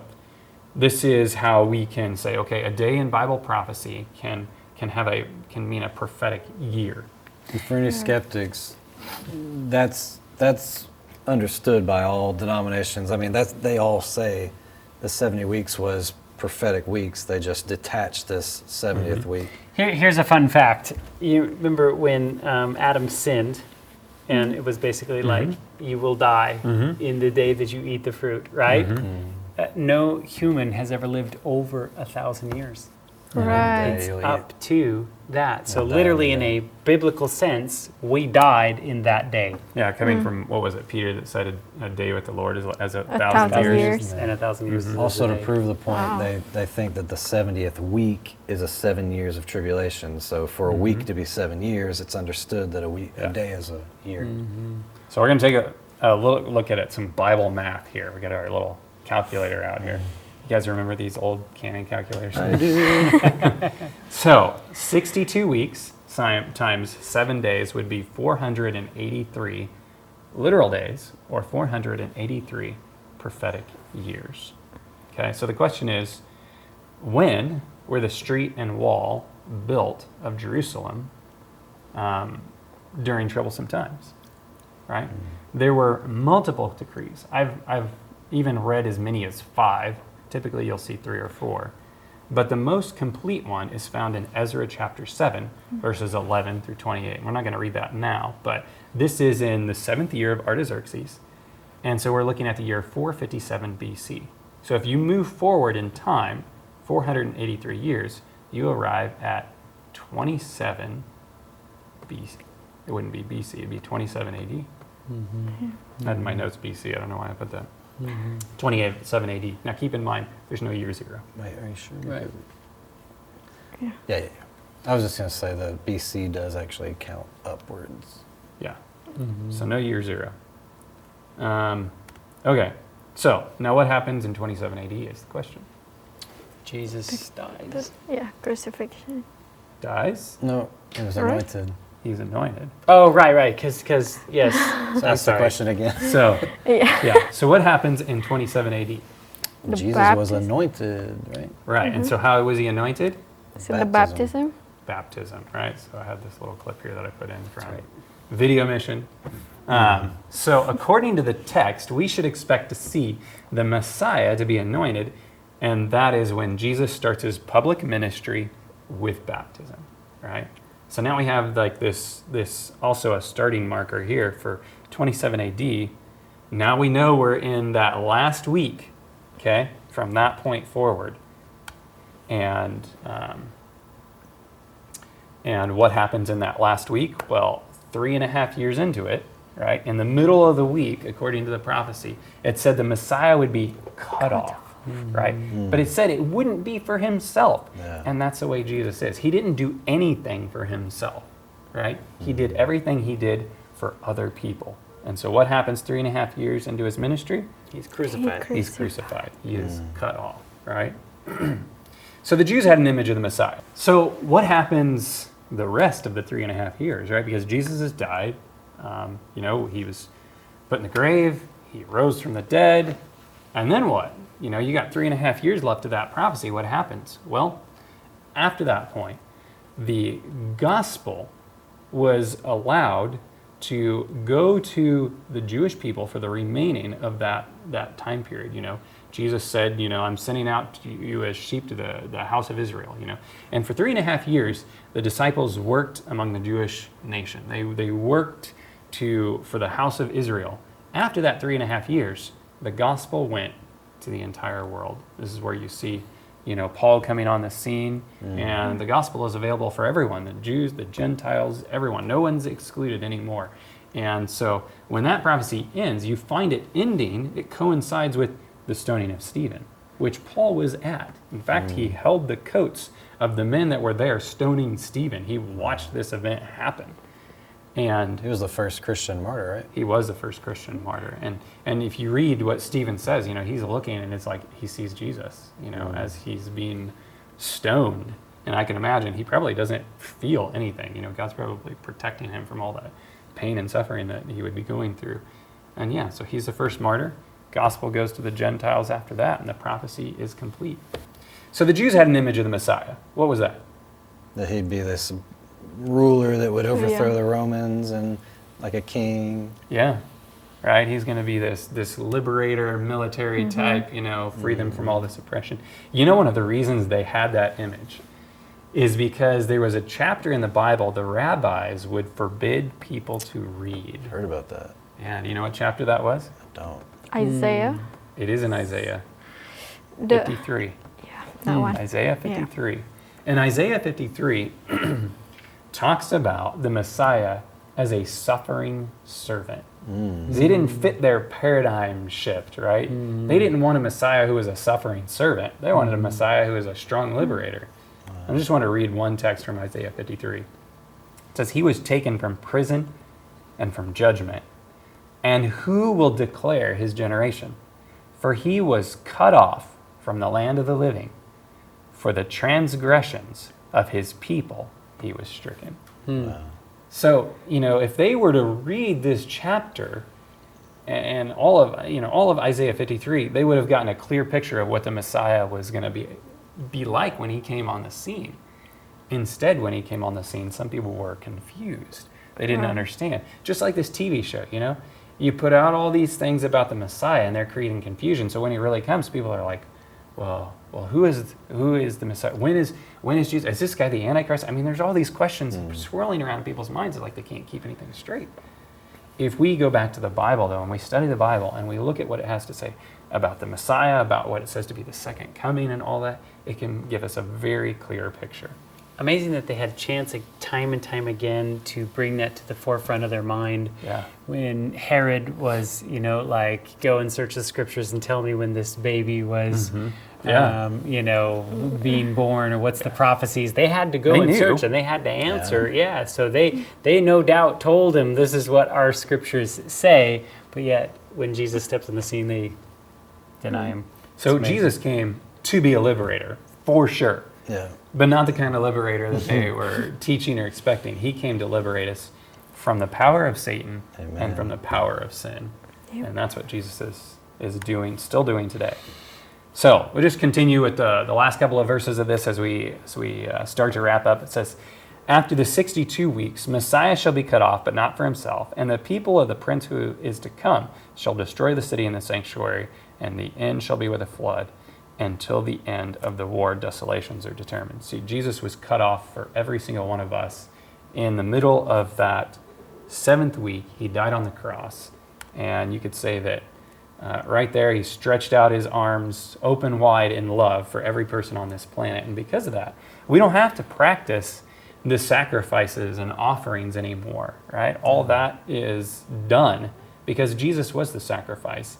this is how we can say, okay, a day in Bible prophecy can mean a prophetic year. And for any skeptics, that's understood by all denominations. I mean, they all say the 70 weeks was prophetic weeks. They just detached this 70th week. Here's a fun fact. You remember when Adam sinned, and it was basically like, you will die in the day that you eat the fruit, right? No human has ever lived over 1,000 years. Right. It's up to that. So literally in a biblical sense, we died in that day. Yeah, coming from, what was it, Peter that said a day with the Lord is as a thousand years. And 1,000 years is Also, a to day. prove the point, Wow. they think that the 70th week is a 7 years of tribulation. So for a week to be 7 years, it's understood that a day is a year. So we're going to take a look at some Bible math here. We got our little calculator out here. You guys remember these old Canon calculators? I do. So 62 weeks times 7 days would be 483 literal days, or 483 prophetic years. Okay, so the question is, when were the street and wall built of Jerusalem during troublesome times? Right? There were multiple decrees. I've even read as many as 5. Typically you'll see 3 or 4. But the most complete one is found in Ezra chapter 7, verses 11 through 28. We're not going to read that now, but this is in the 7th year of Artaxerxes. And so we're looking at the year 457 BC. So if you move forward in time, 483 years, you arrive at 27 BC. It wouldn't be BC, it'd be 27 AD. I had in my notes BC, I don't know why I put that. 27 AD. Now keep in mind, there's no year 0. Wait, are you sure? Right. Yeah. I was just going to say that BC does actually count upwards. Yeah. So no year 0. Okay. So now what happens in 27 AD is the question. Jesus dies. Yeah, crucifixion. Dies? No, he was Right. anointed. He's anointed. Oh, right, because yes. So ask the question again. So, Yeah. So what happens in 27 AD? Jesus was baptism. anointed, right? Right. And so how was he anointed? So the baptism. Baptism, right? So I have this little clip here that I put in from right. Video Mission. So according to the text, we should expect to see the Messiah to be anointed, and that is when Jesus starts his public ministry with baptism, right? So now we have like this also a starting marker here for 27 AD. Now we know we're in that last week, okay, from that point forward. And what happens in that last week? Well, 3.5 years into it, right, in the middle of the week, according to the prophecy, it said the Messiah would be cut off. Right? But it said it wouldn't be for himself. Yeah. And that's the way Jesus is. He didn't do anything for himself, right? He did everything he did for other people. And so what happens 3.5 years into his ministry? He's crucified. He's crucified. He is cut off, right? So the Jews had an image of the Messiah. So what happens the rest of the 3.5 years, right? Because Jesus has died. He was put in the grave. He rose from the dead. And then what? You got 3.5 years left of that prophecy. What happens? Well, after that point, the gospel was allowed to go to the Jewish people for the remaining of that time period. Jesus said, I'm sending out to you as sheep to the house of Israel. And for 3.5 years, the disciples worked among the Jewish nation. They worked for the house of Israel. After that 3.5 years, the gospel went to the entire world. This is where you see, Paul coming on the scene, and the gospel is available for everyone, the Jews, the Gentiles, everyone. No one's excluded anymore. And so when that prophecy ends, you find it ending, it coincides with the stoning of Stephen, which Paul was at. In fact, he held the coats of the men that were there stoning Stephen. He watched this event happen. And he was the first Christian martyr, right? He was the first Christian martyr. And if you read what Stephen says, he's looking and it's like he sees Jesus, as he's being stoned. And I can imagine he probably doesn't feel anything. You know, God's probably protecting him from all that pain and suffering that he would be going through. And yeah, so he's the first martyr. Gospel goes to the Gentiles after that, and the prophecy is complete. So the Jews had an image of the Messiah. What was that? That he'd be this ruler that would overthrow the Romans and like a king. Yeah, right? He's going to be this liberator, military type, you know, free them from all this oppression. You know, one of the reasons they had that image is because there was a chapter in the Bible the rabbis would forbid people to read. Heard about that. Yeah, do you know what chapter that was? I don't. Isaiah. It is in Isaiah 53. Yeah, that one. Isaiah 53. And Isaiah 53 talks about the Messiah as a suffering servant. They didn't fit their paradigm shift, right? They didn't want a Messiah who was a suffering servant. They wanted a Messiah who was a strong liberator. I just want to read one text from Isaiah 53. It says, "He was taken from prison and from judgment. And who will declare his generation? For he was cut off from the land of the living. For the transgressions of his people he was stricken." Wow. So, you know, if they were to read this chapter and all of Isaiah 53, they would have gotten a clear picture of what the Messiah was going to be like when he came on the scene. Instead, when he came on the scene, some people were confused. They didn't understand. Just like this TV show, you know? You put out all these things about the Messiah and they're creating confusion. So when he really comes, people are like, well, who is the Messiah? When is Jesus? Is this guy the Antichrist? I mean, there's all these questions swirling around in people's minds, like they can't keep anything straight. If we go back to the Bible, though, and we study the Bible and we look at what it has to say about the Messiah, about what it says to be the second coming and all that, it can give us a very clear picture. Amazing that they had chance time and time again to bring that to the forefront of their mind. Yeah. When Herod was, you know, like, go and search the scriptures and tell me when this baby was, you know, being born, or what's the prophecies. They had to go and search and they had to answer. Yeah. So they no doubt told him, this is what our scriptures say. But yet, when Jesus steps on the scene, they deny him. So Jesus came to be a liberator, for sure. Yeah. But not the kind of liberator that they were teaching or expecting. He came to liberate us from the power of Satan and from the power of sin. Yep. And that's what Jesus is doing, still doing today. So we'll just continue with the last couple of verses of this as we start to wrap up. It says, "After the 62 weeks, Messiah shall be cut off, but not for himself. And the people of the prince who is to come shall destroy the city and the sanctuary, and the end shall be with a flood. Until the end of the war, desolations are determined." See, Jesus was cut off for every single one of us. In the middle of that 7th week, he died on the cross. And you could say that right there, he stretched out his arms open wide in love for every person on this planet. And because of that, we don't have to practice the sacrifices and offerings anymore, right? All that is done because Jesus was the sacrifice.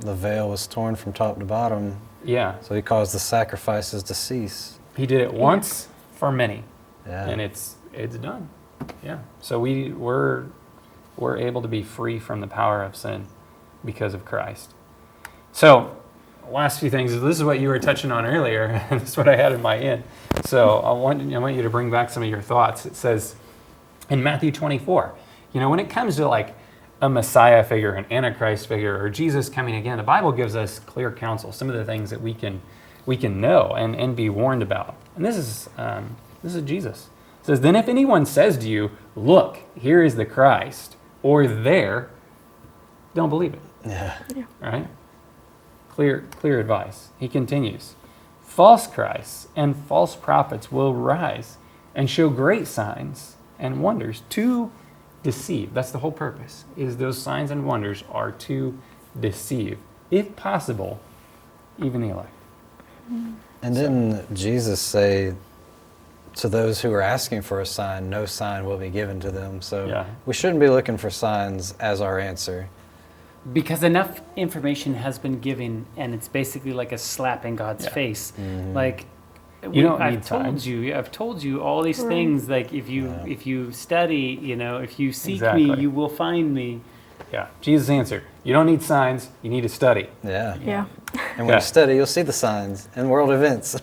The veil was torn from top to bottom. Yeah. So he caused the sacrifices to cease. He did it once for many. Yeah. And it's done. Yeah. So we're able to be free from the power of sin because of Christ. So last few things, this is what you were touching on earlier. This is what I had in my end. So I want you to bring back some of your thoughts. It says in Matthew 24, you know, when it comes to like a Messiah figure, an Antichrist figure, or Jesus coming again, the Bible gives us clear counsel, some of the things that we can know and be warned about. And this is Jesus. It says, "Then if anyone says to you, 'Look, here is the Christ,' or 'there,' don't believe it." Yeah. Right? Clear advice. He continues, "False Christs and false prophets will rise and show great signs and wonders to deceive." That's the whole purpose, is those signs and wonders are to deceive, if possible, even the elect. And didn't Jesus say to those who are asking for a sign, no sign will be given to them? So we shouldn't be looking for signs as our answer. Because enough information has been given, and it's basically like a slap in God's face. Like, you don't need I've told you all these things. Like, if you study, you know, if you seek me, you will find me. Yeah. Jesus' answer: you don't need signs. You need to study. Yeah. Yeah. And when you study, you'll see the signs and world events.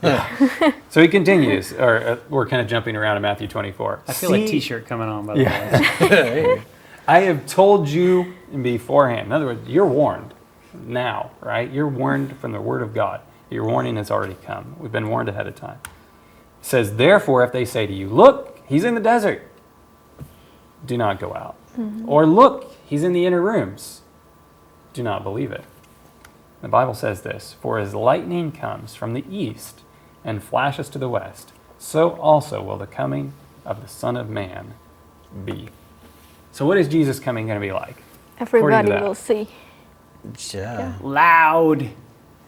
So he continues, or we're kind of jumping around in Matthew 24. I feel a t-shirt coming on, by the way. I have told you beforehand. In other words, you're warned now, right? You're warned from the Word of God. Your warning has already come. We've been warned ahead of time. It says, therefore, if they say to you, look, he's in the desert, do not go out. Or look, he's in the inner rooms. Do not believe it. The Bible says this, for as lightning comes from the east and flashes to the west, so also will the coming of the Son of Man be. So what is Jesus coming going to be like? Everybody will see. Yeah. Loud,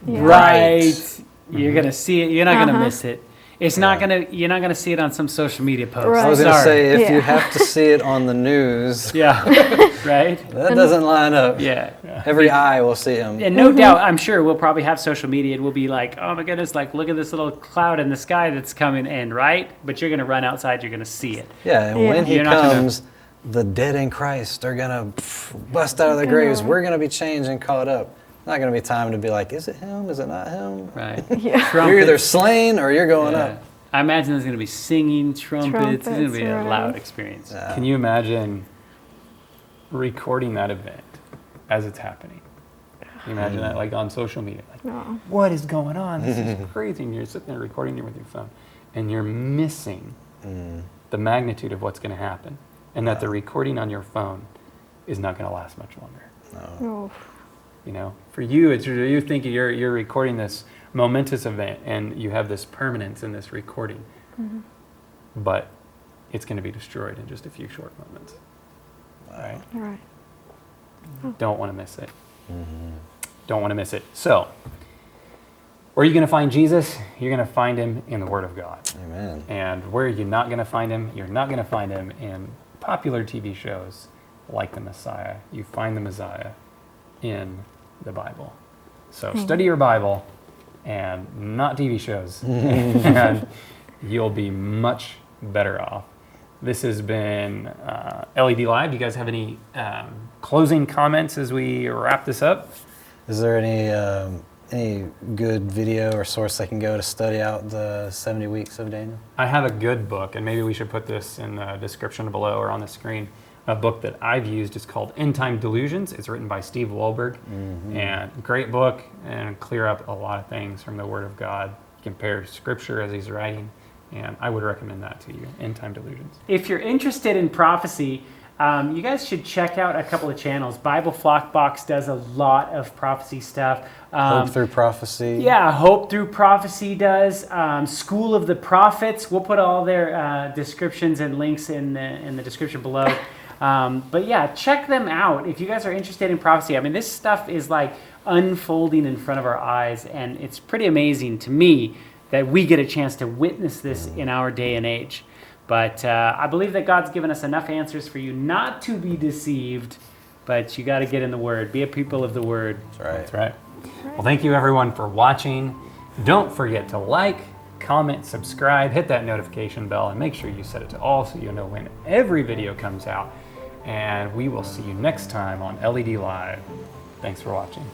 Yeah. bright. You're gonna see it. You're not gonna miss it. It's not gonna. You're not gonna see it on some social media post. Right. I was going to Sorry. say, if you have to see it on the news, Yeah. Right. that doesn't line up. Yeah. Every eye will see him. And no doubt, I'm sure we'll probably have social media and we'll be like, oh my goodness, like look at this little cloud in the sky that's coming in, right? But you're gonna run outside. You're gonna see it. Yeah, and when he You're not gonna- comes, the dead in Christ are going to bust out of their graves. We're going to be changed and caught up. Not going to be time to be like, is it him? Is it not him? Right. Yeah. You're either slain or you're going up. I imagine there's gonna be singing, trumpets. It's gonna be a Trumpets, loud right. experience. Can you imagine recording that event as it's happening? Can you imagine that, like on social media? Like, No. what is going on? This is crazy. And you're sitting there recording it with your phone, and you're missing the magnitude of what's going to happen, and that the recording on your phone is not going to last much longer. Oh. You know, for you, it's you thinking you're recording this momentous event, and you have this permanence in this recording, but it's going to be destroyed in just a few short moments. Right? All right. Don't want to miss it. Don't want to miss it. So, where are you going to find Jesus? You're going to find him in the Word of God. Amen. And where are you not going to find him? You're not going to find him in popular TV shows like the Messiah. You find the Messiah in the Bible. So study your Bible and not TV shows, and you'll be much better off. This has been LED Live. Do you guys have any closing comments as we wrap this up? Is there any good video or source I can go to study out the 70 weeks of Daniel? I have a good book, and maybe we should put this in the description below or on the screen. A book that I've used is called End Time Delusions. It's written by Steve Wohlberg, and great book, and clear up a lot of things from the Word of God. Compare Scripture as he's writing, and I would recommend that to you. End Time Delusions. If you're interested in prophecy, you guys should check out a couple of channels. Bible Flock Box does a lot of prophecy stuff. Hope Through Prophecy. Yeah, Hope Through Prophecy does. School of the Prophets. We'll put all their descriptions and links in the description below. But yeah, check them out if you guys are interested in prophecy. I mean, this stuff is like unfolding in front of our eyes, and it's pretty amazing to me that we get a chance to witness this in our day and age. But I believe that God's given us enough answers for you not to be deceived, but you got to get in the Word. Be a people of the Word. That's right. That's right. Well, thank you everyone for watching. Don't forget to like, comment, subscribe, hit that notification bell, and make sure you set it to all so you know when every video comes out. And we will see you next time on LED Live. Thanks for watching.